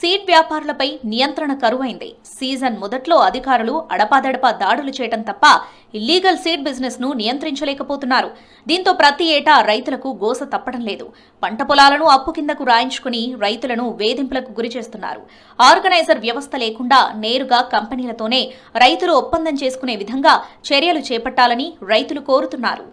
సీడ్ వ్యాపారులపై నియంత్రణ కరువైంది. సీజన్ మొదట్లో అధికారులు అడపాదడపా దాడులు చేయడం తప్ప ఇల్లీగల్ సీడ్ బిజినెస్ ను నియంత్రించలేకపోతున్నారు. దీంతో ప్రతి ఏటా రైతులకు గోస తప్పడం లేదు. పంట పొలాలను అప్పు కిందకు రాయించుకుని రైతులను వేధింపులకు గురి చేస్తున్నారు. ఆర్గనైజర్ వ్యవస్థ లేకుండా నేరుగా కంపెనీలతోనే రైతులు ఒప్పందం చేసుకునే విధంగా చర్యలు చేపట్టాలని రైతులు కోరుతున్నారు.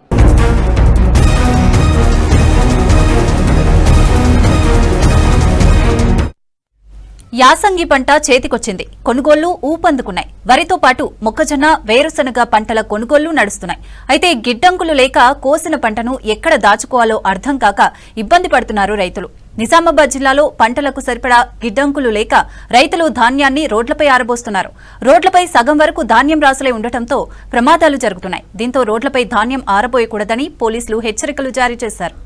యాసంగి పంట చేతికొచ్చింది. కొనుగోళ్లు ఊపందుకున్నాయి. వరితో పాటు మొక్కజొన్న, వేరుశనగ పంటల కొనుగోళ్లు నడుస్తున్నాయి. అయితే గిడ్డంగులు లేక కోసిన పంటను ఎక్కడ దాచుకోవాలో అర్థం కాక ఇబ్బంది పడుతున్నారు రైతులు. నిజామాబాద్ జిల్లాలో పంటలకు సరిపడా గిడ్డంకులు లేక రైతులు ధాన్యాన్ని రోడ్లపై ఆరబోస్తున్నారు. రోడ్లపై సగం వరకు ధాన్యం రాసులై ఉండటంతో ప్రమాదాలు జరుగుతున్నాయి. దీంతో రోడ్లపై ధాన్యం ఆరబోయకూడదని పోలీసులు హెచ్చరికలు జారీ చేశారు.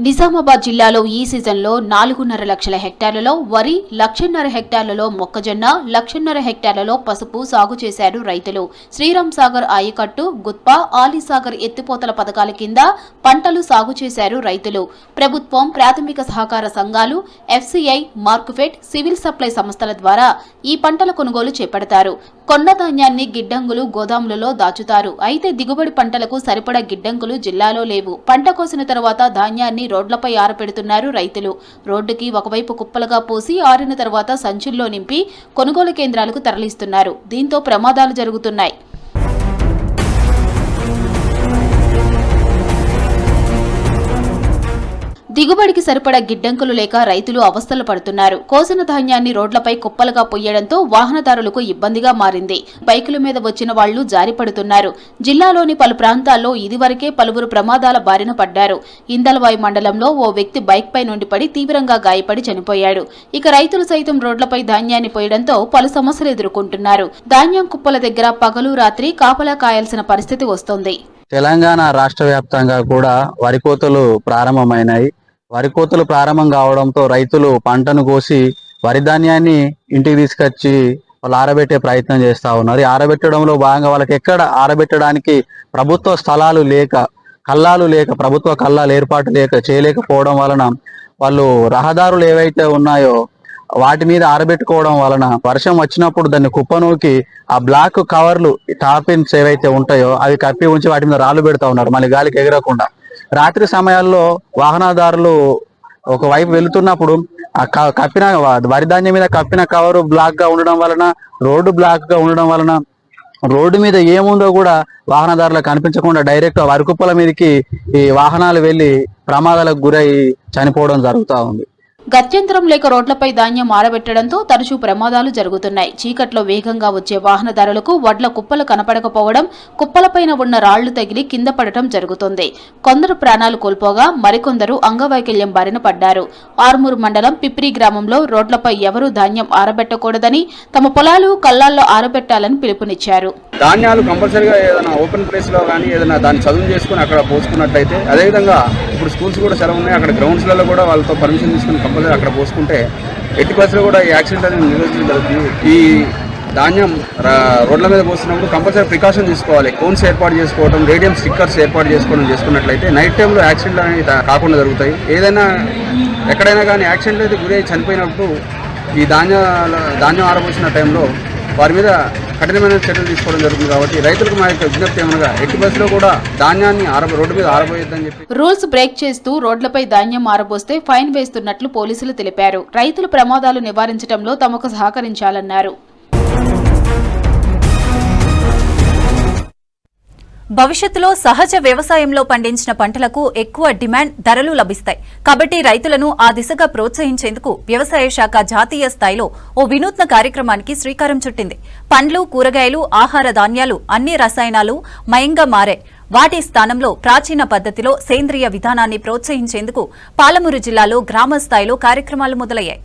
నిజామాబాద్ జిల్లాలో ఈ సీజన్లో 4.5 లక్షల హెక్టార్లలో వరి, 1.5 హెక్టార్లలో మొక్కజొన్న, 1.5 హెక్టార్లలో పసుపు సాగు చేశారు రైతులు. శ్రీరామ్ సాగర్ ఆయకట్టు, గుత్పా, ఆలీసాగర్ ఎత్తిపోతల పథకాల కింద పంటలు సాగు చేశారు రైతులు. ప్రభుత్వం, ప్రాథమిక సహకార సంఘాలు, ఎఫ్సీఐ, మార్కుఫెడ్, సివిల్ సప్లై సంస్థల ద్వారా ఈ పంటల కొనుగోలు చేపడతారు. కొన్న ధాన్యాన్ని గిడ్డంగులు, గోదాములలో దాచుతారు. అయితే దిగుబడి పంటలకు సరిపడా గిడ్డంగులు జిల్లాలో లేవు. పంట కోసిన తర్వాత ధాన్యాన్ని రోడ్లపై ఆరపెడుతున్నారు రైతులు. రోడ్డుకి ఒకవైపు కుప్పలుగా పోసి ఆరిన తర్వాత సంచుల్లో నింపి కొనుగోలు కేంద్రాలకు తరలిస్తున్నారు. దీంతో ప్రమాదాలు జరుగుతున్నాయి. దిగుబడికి సరిపడా గిడ్డంకులు లేక రైతులు అవస్థలు పడుతున్నారు. కోసిన ధాన్యాన్ని రోడ్లపై కుప్పలుగా పొయ్యడంతో వాహనదారులకు ఇబ్బందిగా మారింది. బైకుల మీద వచ్చిన వాళ్లు జారిపడుతున్నారు. జిల్లాలోని పలు ప్రాంతాల్లో ఇదివరకే పలువురు ప్రమాదాల బారిన పడ్డారు. ఇందల్వాయి మండలంలో ఓ వ్యక్తి బైక్ పై నుండి పడి తీవ్రంగా గాయపడి చనిపోయాడు. ఇక రైతులు సైతం రోడ్లపై ధాన్యాన్ని పోయడంతో పలు సమస్యలు ఎదుర్కొంటున్నారు. ధాన్యం కుప్పల దగ్గర పగలు రాత్రి కాపలా కాయాల్సిన పరిస్థితి వస్తోంది. తెలంగాణ రాష్ట్ర వ్యాప్తంగా కూడా వరి కోతలు ప్రారంభమైనాయి. వరి కోతలు ప్రారంభం కావడంతో రైతులు పంటను కోసి వరి ధాన్యాన్ని ఇంటికి తీసుకొచ్చి వాళ్ళు ఆరబెట్టే ప్రయత్నం చేస్తూ ఉన్నారు. ఆరబెట్టడంలో భాగంగా వాళ్ళకి ఎక్కడ ఆరబెట్టడానికి ప్రభుత్వ స్థలాలు లేక, కల్లాలు లేక, ప్రభుత్వ కల్లాలు ఏర్పాటు చేయలేకపోవడం వలన వాళ్ళు రహదారులు ఏవైతే ఉన్నాయో వాటి మీద ఆరబెట్టుకోవడం వలన వర్షం వచ్చినప్పుడు దాన్ని కుప్పనూకి ఆ బ్లాక్ కవర్లు, టార్పిన్స్ ఏవైతే ఉంటాయో అవి కప్పి ఉంచి వాటి మీద రాళ్ళు పెడతా ఉన్నారు మళ్ళీ గాలికి ఎగరకుండా. రాత్రి సమయాల్లో వాహనదారులు ఒకవైపు వెళుతున్నప్పుడు ఆ కప్పిన వరి ధాన్యం మీద కప్పిన కవరు బ్లాక్ గా ఉండడం వలన, రోడ్డు బ్లాక్ గా ఉండడం వలన రోడ్డు మీద ఏముందో కూడా వాహనదారులకు కనిపించకుండా డైరెక్ట్ వరికుప్పల మీదకి ఈ వాహనాలు వెళ్లి ప్రమాదాలకు గురై చనిపోవడం జరుగుతూ ఉంది. గత్యంతరం లేక రోడ్లపై ధాన్యం ఆరబెట్టడంతో తరచూ ప్రమాదాలు జరుగుతున్నాయి. చీకట్లో వేగంగా వచ్చే వాహనదారులకు వడ్ల కుప్పలు కనపడకపోవడం, కుప్పలపైన ఉన్న రాళ్లు తగిలి కింద పడటం జరుగుతుంది. కొందరు ప్రాణాలు కోల్పోగా మరికొందరు అంగవైకల్యం బారిన పడ్డారు. ఆర్మూరు మండలం పిప్రి గ్రామంలో రోడ్లపై ఎవరూ ధాన్యం ఆరబెట్టకూడదని, తమ పొలాలు కల్లాల్లో ఆరబెట్టాలని పిలుపునిచ్చారు. ధాన్యాలు కంపల్సరీగా ఏదైనా ఓపెన్ ప్లేస్ లో కానీ ఏదైనా దాన్ని చదువు చేసుకుని అక్కడ పోసుకున్నట్లయితే, అదేవిధంగా ఇప్పుడు స్కూల్స్ కూడా సెలవు ఉన్నాయి, అక్కడ గ్రౌండ్స్లలో కూడా వాళ్ళతో పర్మిషన్ తీసుకుని కంపల్సరీ అక్కడ పోసుకుంటే ఎట్టి పరిస్థితుల్లో కూడా ఈ యాక్సిడెంట్ అనేది నిరోధించడం జరుగుతుంది. ఈ ధాన్యం రోడ్ల మీద పోస్తున్నప్పుడు కంపల్సరీ ప్రికాషన్ తీసుకోవాలి. కోన్స్ ఏర్పాటు చేసుకోవడం, రేడియం స్టిక్కర్స్ ఏర్పాటు చేసుకున్నట్లయితే నైట్ టైంలో యాక్సిడెంట్ అనేది కాకుండా జరుగుతాయి. ఏదైనా ఎక్కడైనా కానీ యాక్సిడెంట్ అయితే గురై చనిపోయినప్పుడు ఈ ధాన్యం ఆరబోసిన టైంలో వారి మీద కఠినమైన చర్యలు తీసుకోవడం జరుగుతుంది. కాబట్టి రైతులకు మా యొక్క విజ్ఞప్తి ఏమనగా ఎట్టి బస్సులో కూడా ధాన్యాన్ని రోడ్డు మీద ఆరబోయొద్దని చెప్పి రూల్స్ బ్రేక్ చేస్తూ రోడ్లపై ధాన్యం ఆరబోస్తే ఫైన్ వేస్తున్నట్లు పోలీసులు తెలిపారు. రైతులు ప్రమాదాలు నివారించడంలో తమకు సహకరించాలన్నారు. భవిష్యత్తులో సహజ వ్యవసాయంలో పండించిన పంటలకు ఎక్కువ డిమాండ్, ధరలు లభిస్తాయి. కాబట్టి రైతులను ఆ దిశగా ప్రోత్సహించేందుకు వ్యవసాయ శాఖ జాతీయ స్థాయిలో ఓ వినూత్న కార్యక్రమానికి శ్రీకారం చుట్టింది. పండ్లు, కూరగాయలు, ఆహార ధాన్యాలు అన్ని రసాయనాలు మయంగా మారాయి. వాటి స్థానంలో ప్రాచీన పద్ధతిలో సేంద్రియ విధానాన్ని ప్రోత్సహించేందుకు పాలమూరు జిల్లాలో గ్రామ స్థాయిలో కార్యక్రమాలు మొదలయ్యాయి.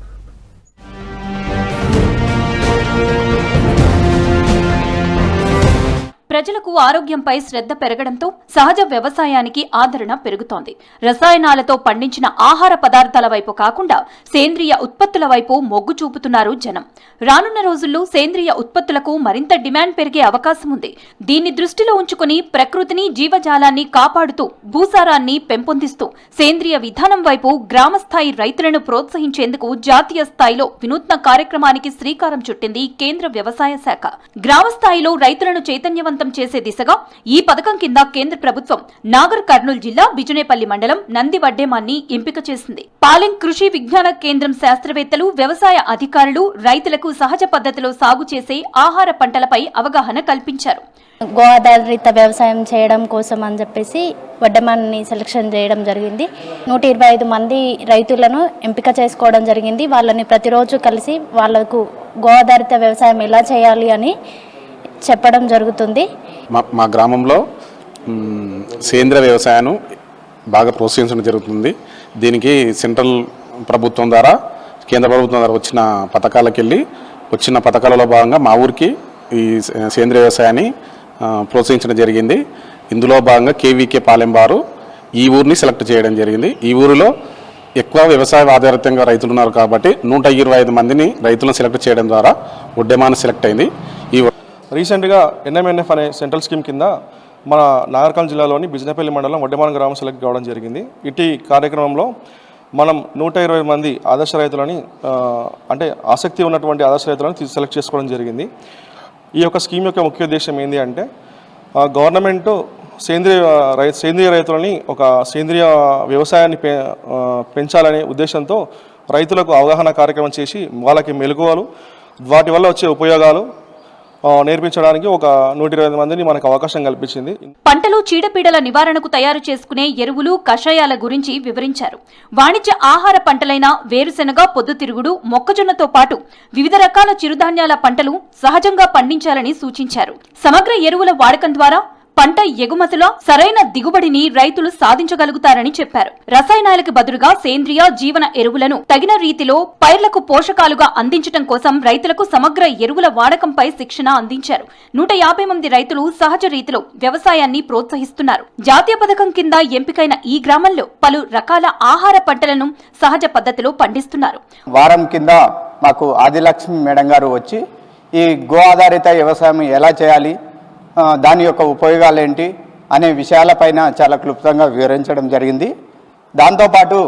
ప్రజలకు ఆరోగ్యంపై శ్రద్ధ పెరగడంతో సహజ వ్యవసాయానికి ఆదరణ పెరుగుతోంది. రసాయనాలతో పండించిన ఆహార పదార్థాల వైపు కాకుండా సేంద్రియ ఉత్పత్తుల వైపు మొగ్గు చూపుతున్నారు జనం. రానున్న రోజుల్లో సేంద్రియ ఉత్పత్తులకు మరింత డిమాండ్ పెరిగే అవకాశం ఉంది. దీన్ని దృష్టిలో ఉంచుకుని ప్రకృతిని, జీవజాలాన్ని కాపాడుతూ భూసారాన్ని పెంపొందిస్తూ సేంద్రియ విధానం వైపు గ్రామస్థాయి రైతులను ప్రోత్సహించేందుకు జాతీయ స్థాయిలో వినూత్న కార్యక్రమానికి శ్రీకారం చుట్టింది కేంద్ర వ్యవసాయ శాఖ. గ్రామ స్థాయిలో రైతులను చైతన్యవంతం చేసే దిశగా ఈ పథకం కింద కేంద్ర ప్రభుత్వం నాగర్ కర్నూలు జిల్లా బిజునేపల్లి మండలం నందివడ్డేమాన్ని ఎంపిక చేసింది. పాలెం కృషి విజ్ఞాన కేంద్రం శాస్త్రవేత్తలు, వ్యవసాయ అధికారులు రైతులకు సహజ పద్ధతిలో సాగు చేసే ఆహార పంటలపై అవగాహన కల్పించారు. గో ఆధారిత వ్యవసాయం చేయడం కోసం అని చెప్పేసి వడ్డమాన్ని సెలక్షన్ చేయడం జరిగింది. 125 మంది రైతులను ఎంపిక చేసుకోవడం జరిగింది. వాళ్ళని ప్రతిరోజు కలిసి వాళ్లకు గో ఆధారిత వ్యవసాయం ఎలా చేయాలి అని చెప్పడం జరుగుతుంది. మా గ్రామంలో సేంద్రియ వ్యవసాయాన్ని బాగా ప్రోత్సహించడం జరుగుతుంది. దీనికి సెంట్రల్ ప్రభుత్వం ద్వారా, కేంద్ర ప్రభుత్వం ద్వారా వచ్చిన పథకాలలో భాగంగా మా ఊరికి ఈ సేంద్రియ వ్యవసాయాన్ని ప్రోత్సహించడం జరిగింది. ఇందులో భాగంగా కేవీకే పాలెం వారు ఈ ఊరిని సెలెక్ట్ చేయడం జరిగింది. ఈ ఊరిలో ఎక్కువ వ్యవసాయ ఆధారితంగా రైతులు ఉన్నారు కాబట్టి 125 మందిని రైతులను సెలెక్ట్ చేయడం ద్వారా ఒడ్డెమాన్ సెలెక్ట్ అయింది. రీసెంట్గా NMNF అనే సెంట్రల్ స్కీమ్ కింద మన నాగర్కర్నూలు జిల్లాలోని బిజినపల్లి మండలం వడ్డెమాన్ గ్రామం సెలెక్ట్ కావడం జరిగింది. ఇటీ కార్యక్రమంలో మనం 120 మంది ఆదర్శ రైతులని అంటే ఆసక్తి ఉన్నటువంటి ఆదర్శ రైతులను సెలెక్ట్ చేసుకోవడం జరిగింది. ఈ యొక్క స్కీమ్ యొక్క ముఖ్య ఉద్దేశం ఏంటి అంటే గవర్నమెంట్ సేంద్రియ రైతులని ఒక సేంద్రియ వ్యవసాయాన్ని పెంచాలనే ఉద్దేశంతో రైతులకు అవగాహన కార్యక్రమం చేసి వాళ్ళకి మెలకువలు, వాటి వల్ల వచ్చే ఉపయోగాలు నేర్పించడానికి ఒక 120 మందిని మనకు అవకాశం కల్పించింది. పంటలో చీడపీడల నివారణకు తయారు చేసుకునే ఎరువులు, కషాయాల గురించి వివరించారు. వాణిజ్య ఆహార పంటలైన వేరుశెనగ, పొద్దుతిరుగుడు, మొక్కజొన్నతో పాటు వివిధ రకాల చిరుధాన్యాల పంటలు సహజంగా పండించాలని సూచించారు. సమగ్ర ఎరువుల వాడకం ద్వారా పంట ఎగుమతుల సరైన దిగుబడిని రైతులు సాధించగలుగుతారని చెప్పారు. రసాయనాలకు బదులుగా సేంద్రియ జీవన ఎరువులను తగిన రీతిలో పైర్లకు పోషకాలుగా అందించడం కోసం రైతులకు సమగ్ర ఎరువుల వాడకంపై శిక్షణ అందించారు. 150 మంది రైతులు సహజ రీతిలో వ్యవసాయాన్ని ప్రోత్సహిస్తున్నారు. జాతీయ పథకం కింద ఎంపికైన ఈ గ్రామంలో పలు రకాల ఆహార పంటలను సహజ పద్ధతిలో పండిస్తున్నారు. వారం కింద మాకు ఆదిలక్ష్మి మేడం గారు వచ్చి ఈ గో ఆధారిత వ్యవసాయం ఎలా చేయాలి, దాని యొక్క ఉపయోగాలు ఏంటి అనే విషయాలపైన చాలా క్లుప్తంగా వివరించడం జరిగింది. దాంతోపాటు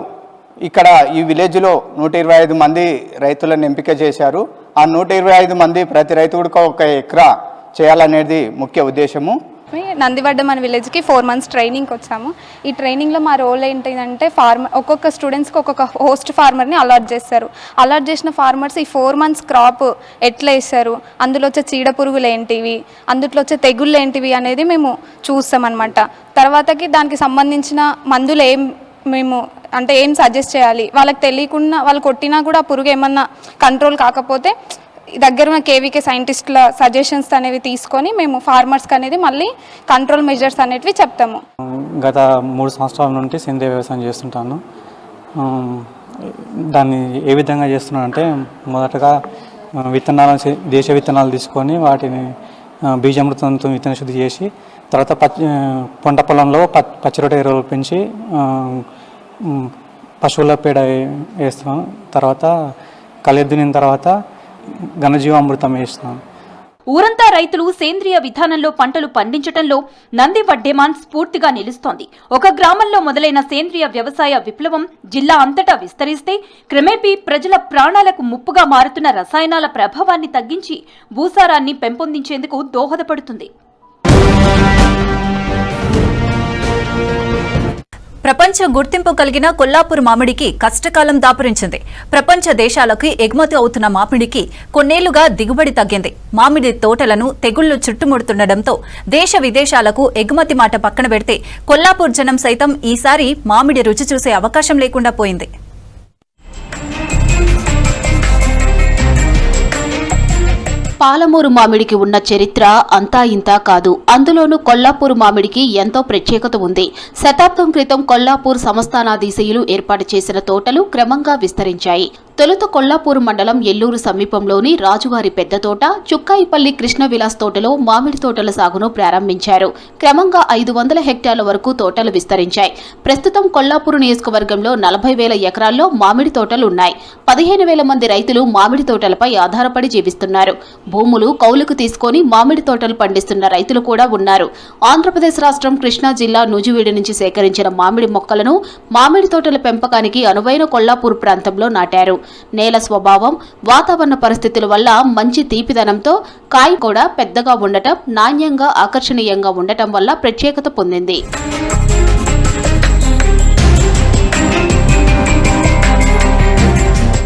ఇక్కడ ఈ విలేజ్లో 125 మంది రైతులను ఎంపిక చేశారు. ఆ 125 మంది ప్రతి రైతు కూడా 1 ఎకరా చేయాలనేది ముఖ్య ఉద్దేశము. నందివడ్డ మన విలేజ్కి 4 మంత్స్ ట్రైనింగ్కి వచ్చాము. ఈ ట్రైనింగ్లో మా రోల్ ఏంటంటే ఒక్కొక్క స్టూడెంట్స్కి ఒక్కొక్క హోస్ట్ ఫార్మర్ని అలాట్ చేస్తారు. అలాట్ చేసిన ఫార్మర్స్ ఈ 4 మంత్స్ క్రాప్ ఎట్లా వేస్తారు, అందులో వచ్చే చీడ పురుగులు ఏంటివి, అందులో వచ్చే తెగుళ్ళు ఏంటివి అనేది మేము చూస్తామన్నమాట. తర్వాతకి దానికి సంబంధించిన మందులు మేము అంటే ఏం సజెస్ట్ చేయాలి, వాళ్ళకి తెలియకుండా వాళ్ళు కొట్టినా కూడా ఆ పురుగు ఏమన్నా కంట్రోల్ కాకపోతే దగ్గర ఉన్న కేవీకే సైంటిస్టుల సజెషన్స్ అనేవి తీసుకొని మేము ఫార్మర్స్కి అనేది మళ్ళీ కంట్రోల్ మెజర్స్ అనేవి చెప్తాము. గత 3 సంవత్సరాల నుండి సేంద్రియ వ్యవసాయం చేస్తుంటాను. దాన్ని ఏ విధంగా చేస్తున్నాను అంటే మొదటగా దేశ విత్తనాలు తీసుకొని వాటిని బీజామృతంతో విత్తన శుద్ధి చేసి తర్వాత పంట పొలంలో పచ్చిరొట్ట ఎరువులు పెంచి పశువుల పేడ వేస్తాం. తర్వాత కలియద్దునిన తర్వాత ఘనజీవామృతం వేస్తాం. ఊరంతా రైతులు సేంద్రియ విధానంలో పంటలు పండించడంలో నంది వడ్డెమాన్ స్ఫూర్తిగా నిలుస్తోంది. ఒక గ్రామంలో మొదలైన సేంద్రియ వ్యవసాయ విప్లవం జిల్లా అంతటా విస్తరిస్తే క్రమేపీ ప్రజల ప్రాణాలకు ముప్పుగా మారుతున్న రసాయనాల ప్రభావాన్ని తగ్గించి భూసారాన్ని పెంపొందించేందుకు దోహదపడుతుంది. ప్రపంచ గుర్తింపు కలిగిన కొల్లాపూర్ మామిడికి కష్టకాలం దాపురించింది. ప్రపంచ దేశాలకు ఎగుమతి అవుతున్న మామిడికి కొన్నేళ్లుగా దిగుబడి తగ్గింది. మామిడి తోటలను తెగుళ్లు చుట్టుముడుతుండటంతో దేశ విదేశాలకు ఎగుమతి మాట పక్కన పెడితే కొల్లాపూర్ జనం సైతం ఈసారి మామిడి రుచి చూసే అవకాశం లేకుండా పోయింది. పాలమూరు మామిడికి ఉన్న చరిత్ర అంతా ఇంతా కాదు. అందులోనూ కొల్లాపూర్ మామిడికి ఎంతో ప్రత్యేకత ఉంది. శతాబ్దం క్రితం కొల్లాపూర్ సంస్థానాధీశులు ఏర్పాటు చేసిన తోటలు క్రమంగా విస్తరించాయి. తొలుత కొల్లాపూర్ మండలం ఎల్లూరు సమీపంలోని రాజువారి పెద్ద తోట, చుక్కాయిపల్లి కృష్ణ విలాస్ తోటలో మామిడి తోటల సాగును ప్రారంభించారు. క్రమంగా 500 హెక్టార్ల వరకు తోటలు విస్తరించాయి. ప్రస్తుతం కొల్లాపూర్ నియోజకవర్గంలో 40,000 ఎకరాల్లో మామిడి తోటలు ఉన్నాయి. 15,000 మంది రైతులు మామిడి తోటలపై ఆధారపడి జీవిస్తున్నారు. భూములు కౌలుకు తీసుకొని మామిడి తోటలు పండిస్తున్న రైతులు కూడా ఉన్నారు. ఆంధ్రప్రదేశ్ రాష్ట్రం కృష్ణా జిల్లా నూజివీడు నుంచి సేకరించిన మామిడి మొక్కలను మామిడి తోటల పెంపకానికి అనువైన కొల్లాపూర్ ప్రాంతంలో నాటారు. నేల స్వభావం, వాతావరణ పరిస్థితుల వల్ల మంచి తీపిదనంతో కాయ కూడా పెద్దగా ఉండటం, నాణ్యంగా ఆకర్షణీయంగా ఉండటం వల్ల ప్రత్యేకత పొందింది.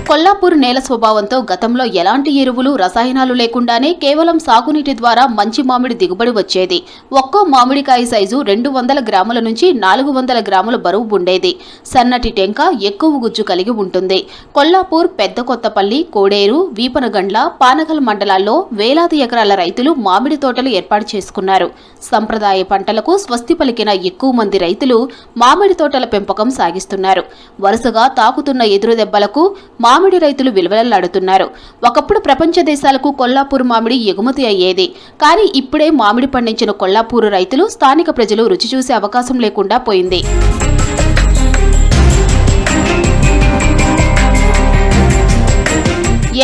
కొల్లాపూర్ నేల స్వభావంతో గతంలో ఎలాంటి ఎరువులు రసాయనాలు లేకుండానే కేవలం సాగునీటి ద్వారా మంచి మామిడి దిగుబడి వచ్చేది. ఒక్కో మామిడికాయ సైజు 200 గ్రాముల నుంచి 400 గ్రాముల బరువు ఉండేది. సన్నటి టెంక, ఎక్కువ గుజ్జు కలిగి ఉంటుంది. కొల్లాపూర్, పెద్ద కొత్తపల్లి, కోడేరు, వీపనగండ్ల, పానగల్ మండలాల్లో వేలాది ఎకరాల రైతులు మామిడి తోటలు ఏర్పాటు చేసుకున్నారు. సంప్రదాయ పంటలకు స్వస్తి పలికిన ఎక్కువ మంది రైతులు మామిడి తోటల పెంపకం సాగిస్తున్నారు. వరుసగా తాకుతున్న ఎదురు దెబ్బలకు మామిడి రైతులు విలువలాడుతున్నారు. ఒకప్పుడు ప్రపంచ దేశాలకు కొల్లాపూర్ మామిడి ఎగుమతి అయ్యేది. కానీ ఇప్పుడే మామిడి పండించిన కొల్లాపూర్ రైతులు, స్థానిక ప్రజలు రుచి చూసే అవకాశం లేకుండా పోయింది.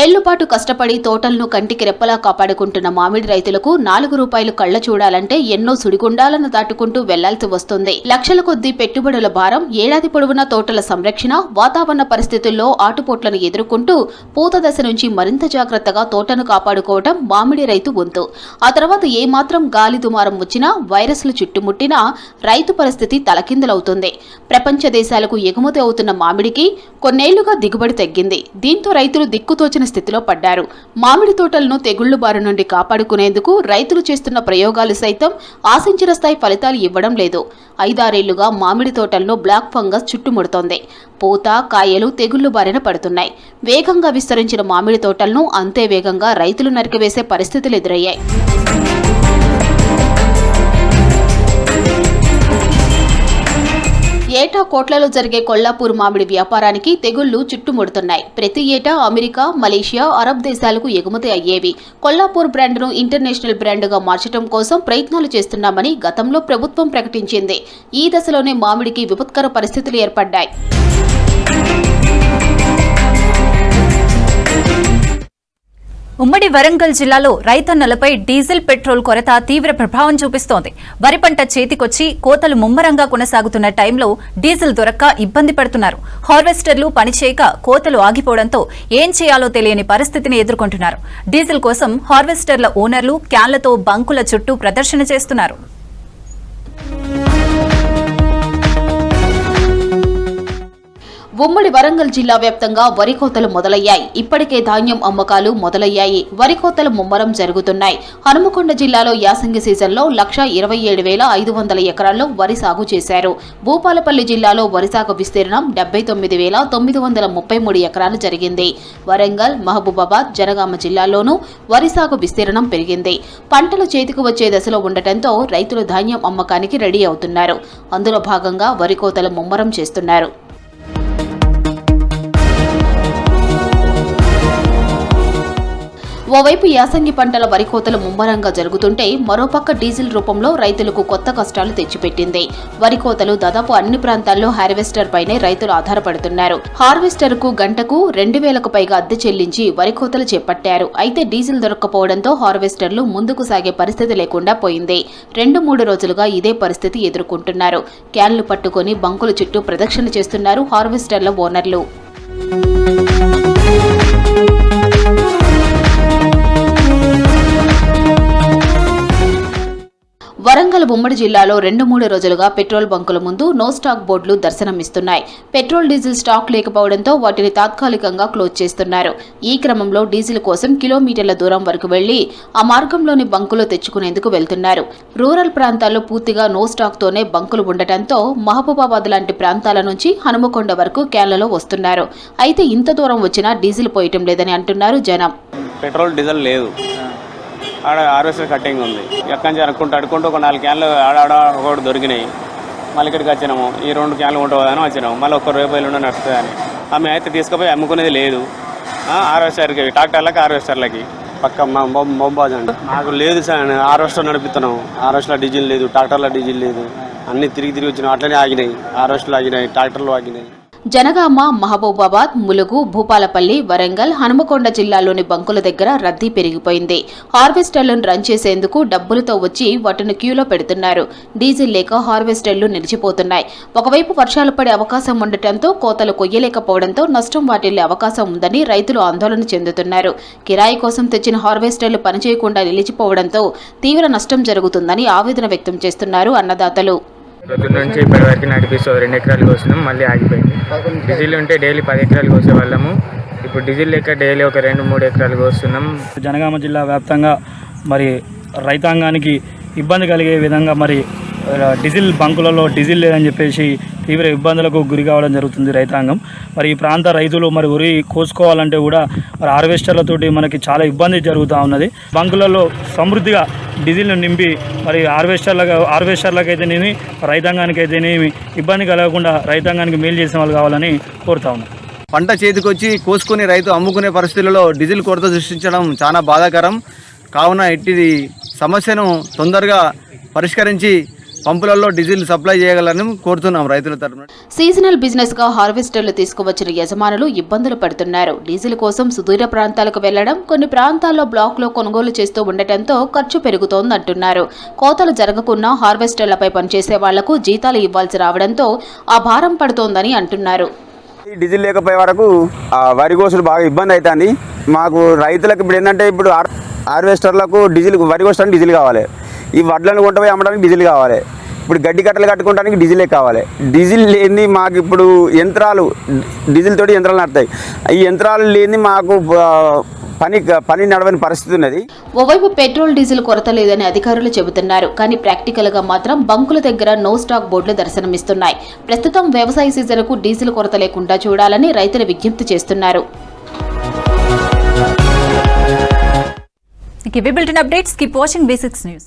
ఏళ్లపాటు కష్టపడి తోటలను కంటికి రెప్పలా కాపాడుకుంటున్న మామిడి రైతులకు 4 రూపాయలు కళ్ల చూడాలంటే ఎన్నో సుడిగుండాలను దాటుకుంటూ వెళ్లాల్సి వస్తుంది. లక్షల కొద్దీ పెట్టుబడుల భారం, ఏడాది పొడవునా తోటల సంరక్షణ, వాతావరణ పరిస్థితుల్లో ఆటుపోట్లను ఎదుర్కొంటూ పూత దశ నుంచి మరింత జాగ్రత్తగా తోటను కాపాడుకోవడం మామిడి రైతు వంతు. ఆ తర్వాత ఏమాత్రం గాలి దుమారం వచ్చినా, వైరస్లు చుట్టుముట్టినా రైతు పరిస్థితి తలకిందులవుతుంది. ప్రపంచ దేశాలకు ఎగుమతి అవుతున్న మామిడికి కొన్నేళ్లుగా దిగుబడి తగ్గింది. దీంతో రైతులు దిక్కుతోచిన స్థితిలో పడ్డారు. మామిడి తోటలను తెగుళ్లు బారి నుండి కాపాడుకునేందుకు రైతులు చేస్తున్న ప్రయోగాలు సైతం ఆశించిన స్థాయి ఫలితాలు ఇవ్వడం లేదు. 5-6 ఏళ్లుగా మామిడి తోటలను బ్లాక్ ఫంగస్ చుట్టుముడుతోంది. పూత, కాయలు తెగుళ్లు బారిన పడుతున్నాయి. వేగంగా విస్తరించిన మామిడి తోటలను అంతే వేగంగా రైతులు నరికివేసే పరిస్థితులు ఎదురయ్యాయి. ఏటా కోట్లలో జరిగే కొల్లాపూర్ మామిడి వ్యాపారానికి తెగుళ్లు చుట్టుముడుతున్నాయి. ప్రతి ఏటా అమెరికా, మలేషియా, అరబ్ దేశాలకు ఎగుమతి అయ్యేవి. కొల్లాపూర్ బ్రాండ్ను ఇంటర్నేషనల్ బ్రాండ్గా మార్చడం కోసం ప్రయత్నాలు చేస్తున్నామని గతంలో ప్రభుత్వం ప్రకటించింది. ఈ దశలోనే మామిడికి విపత్కర పరిస్థితులు ఏర్పడ్డాయి. ఉమ్మడి వరంగల్ జిల్లాలో రైతన్నలపై డీజిల్, పెట్రోల్ కొరత తీవ్ర ప్రభావం చూపిస్తోంది. వరి పంట చేతికొచ్చి కోతలు ముమ్మరంగా కొనసాగుతున్న టైంలో డీజిల్ దొరక్క ఇబ్బంది పడుతున్నారు. హార్వెస్టర్లు పనిచేయక కోతలు ఆగిపోవడంతో ఏం చేయాలో తెలియని పరిస్థితిని ఎదుర్కొంటున్నారు. డీజిల్ కోసం హార్వెస్టర్ల ఓనర్లు క్యాన్లతో బంకుల చుట్టూ ప్రదర్శన చేస్తున్నారు. ఉమ్మడి వరంగల్ జిల్లా వ్యాప్తంగా వరి కోతలు మొదలయ్యాయి. ఇప్పటికే ధాన్యం అమ్మకాలు మొదలయ్యాయి. వరి కోతలు ముమ్మరం జరుగుతున్నాయి. హనుమకొండ జిల్లాలో యాసంగి సీజన్లో 127,500 ఎకరాల్లో వరి సాగు చేశారు. భూపాలపల్లి జిల్లాలో వరి సాగు విస్తీర్ణం 79,933 ఎకరాలు జరిగింది. వరంగల్, మహబూబాబాద్, జనగామ జిల్లాల్లోనూ వరి సాగు విస్తీర్ణం పెరిగింది. పంటలు చేతికి వచ్చే దశలో ఉండటంతో రైతులు ధాన్యం అమ్మకానికి రెడీ అవుతున్నారు. అందులో భాగంగా వరి కోతలు ముమ్మరం చేస్తున్నారు. ఓవైపు యాసంగి పంటల వరి కోతలు ముమ్మరంగా జరుగుతుంటే మరోపక్క డీజిల్ రూపంలో రైతులకు కొత్త కష్టాలు తెచ్చిపెట్టింది. వరి కోతలు దాదాపు అన్ని ప్రాంతాల్లో హార్వెస్టర్ పైనే రైతులు ఆధారపడుతున్నారు. హార్వెస్టర్ కు గంటకు 2,000కు పైగా అద్దె చెల్లించి వరి కోతలు చేపట్టారు. అయితే డీజిల్ దొరక్కపోవడంతో హార్వెస్టర్లు ముందుకు సాగే పరిస్థితి లేకుండా పోయింది. 2-3 రోజులుగా ఇదే పరిస్థితి ఎదుర్కొంటున్నారు. క్యాన్లు పట్టుకుని బంకుల చుట్టూ ప్రదక్షిణ చేస్తున్నారు హార్వెస్టర్ల ఓనర్లు. వరంగల్ ఉమ్మడి జిల్లాలో 2-3 రోజులుగా పెట్రోల్ బంకుల ముందు నో స్టాక్ బోర్డులు దర్శనమిస్తున్నాయి. పెట్రోల్, డీజిల్ స్టాక్ లేకపోవడంతో వాటిని తాత్కాలికంగా క్లోజ్ చేస్తున్నారు. ఈ క్రమంలో డీజిల్ కోసం కిలోమీటర్ల దూరం వరకు వెళ్లి ఆ మార్గంలోని బంకులో తెచ్చుకునేందుకు వెళ్తున్నారు. రూరల్ ప్రాంతాల్లో పూర్తిగా నో స్టాక్ తోనే బంకులు ఉండటంతో మహబూబాబాద్ లాంటి ప్రాంతాల నుంచి హనుమకొండ వరకు క్యాన్లలో వస్తున్నారు. అయితే ఇంత దూరం వచ్చినా డీజిల్ పోయటం లేదని అంటున్నారు జనం. పెట్రోల్, డీజిల్ లేదు. ఆడ హార్వెస్టర్ కట్టింగ్ ఉంది. ఎక్కడి నుంచి అడుక్కుంటూ ఒక 4 క్యాన్లు ఆడ ఒకటి దొరికినాయి. మళ్ళీ ఇక్కడికి వచ్చినాము. ఈ 2 క్యాన్లు ఉంటుందని వచ్చినాము. మళ్ళీ ₹1 నడుస్తుందని ఆమె అయితే తీసుకుపోయి అమ్ముకునేది లేదు. హార్వెస్టర్కి, ట్రాక్టర్లకి, హార్వెస్టర్లకి పక్క మొబాజ్ అండి. నాకు లేదు సార్, హార్వెస్టర్ నడుపుతున్నాం. హార్వెస్టర్లో డీజిల్ లేదు, ట్రాక్టర్లో డీజిల్ లేదు. అన్ని తిరిగి వచ్చినాం. అట్లనే ఆగినాయి. హార్వెస్టర్లు ఆగినాయి, ట్రాక్టర్లు ఆగినాయి. జనగామ, మహబూబాబాద్, ములుగు, భూపాలపల్లి, వరంగల్, హనుమకొండ జిల్లాల్లోని బంకుల దగ్గర రద్దీ పెరిగిపోయింది. హార్వెస్టర్లను రన్ చేసేందుకు డబ్బులతో వచ్చి వాటిని క్యూలో పెడుతున్నారు. డీజిల్ లేక హార్వెస్టర్లు నిలిచిపోతున్నాయి. ఒకవైపు వర్షాలు పడే అవకాశం ఉండటంతో కోతలు కొయ్యలేకపోవడంతో నష్టం వాటిల్లే అవకాశం ఉందని రైతులు ఆందోళన చెందుతున్నారు. కిరాయి కోసం తెచ్చిన హార్వెస్టర్లు పనిచేయకుండా నిలిచిపోవడంతో తీవ్ర నష్టం జరుగుతుందని ఆవేదన వ్యక్తం చేస్తున్నారు అన్నదాతలు. పొద్దున్న నుంచి ఇప్పటి వరకు నడిపిస్తాం 2 ఎకరాలు కోసినాం, మళ్ళీ ఆగిపోయింది. డీజిల్ ఉంటే డైలీ 10 ఎకరాలు కోసేవాళ్ళము. ఇప్పుడు డీజిల్ లెక్క డైలీ ఒక 2-3 ఎకరాలు కోస్తున్నాం. జనగామ జిల్లా వ్యాప్తంగా మరి రైతాంగానికి ఇబ్బంది కలిగే విధంగా మరి డీజిల్ బంకులలో డీజిల్ లేదని చెప్పేసి తీవ్ర ఇబ్బందులకు గురి కావడం జరుగుతుంది రైతాంగం. మరి ఈ ప్రాంత రైతులు మరి వరి కోసుకోవాలంటే కూడా మరి హార్వెస్టర్లతోటి మనకి చాలా ఇబ్బంది జరుగుతూ ఉన్నది. బంకులలో సమృద్ధిగా డీజిల్ను నింపి మరి హార్వెస్టర్లకైతేనేమి రైతాంగానికైతేనేమి ఇబ్బంది కలగకుండా రైతాంగానికి మేలు చేసిన వాళ్ళు కావాలని కోరుతా ఉన్నాం. పంట చేతికొచ్చి కోసుకుని రైతు అమ్ముకునే పరిస్థితులలో డీజిల్ కొరత సృష్టించడం చాలా బాధాకరం. కావున ఇట్టి సమస్యను తొందరగా పరిష్కరించి పంపులలో డీజిల్ సప్లై చేయగలని కోరుతున్నాం రైతుల తరఫున. సీజనల్ బిజినెస్ గా హార్వెస్టర్లు తీసుకువచ్చిన యజమానులు ఇబ్బందులు పడుతున్నారు. డీజిల్ కోసం సుదూర ప్రాంతాలకు వెళ్లడం, కొన్ని ప్రాంతాల్లో బ్లాక్లో కొనుగోలు చేస్తూ ఉండటంతో ఖర్చు పెరుగుతోందంటున్నారు. కోతలు జరగకున్నా హార్వెస్టర్లపై పనిచేసే వాళ్లకు జీతాలు ఇవ్వాల్సి రావడంతో ఆ భారం పడుతోందని అంటున్నారు. డీజిల్ లేకపోయే వరకు వరి కోసులు బాగా ఇబ్బంది అవుతుంది మాకు రైతులకు. ఇప్పుడు ఏంటంటే ఇప్పుడు హార్వెస్టర్లకు డీజిల్, వరి కోసడానికి డీజిల్ కావాలి, ఈ వడ్లను కొంటపోయి అమ్మడానికి డీజిల్ కావాలి, ఇప్పుడు గడ్డి కట్టలు కట్టుకోవడానికి డీజిలే కావాలి. డీజిల్ లేని మాకు ఇప్పుడు యంత్రాలు, డీజిల్ తోటి యంత్రాలు నడుతాయి, ఈ యంత్రాలు లేని మాకు పని నడవని పరిస్థితి ఉన్నది. ఓవైపు పెట్రోల్ డీజిల్ కొరత లేదని అధికారులు చెబుతున్నారు. కానీ ప్రాక్టికల్ గా మాత్రం బంకుల దగ్గర నో స్టాక్ బోర్డులు దర్శనమిస్తున్నాయి. ప్రస్తుతం వ్యవసాయ సీజన్కు డీజిల్ కొరత లేకుండా చూడాలని రైతులు విజ్ఞప్తి చేస్తున్నారు. Keep watching Basics News.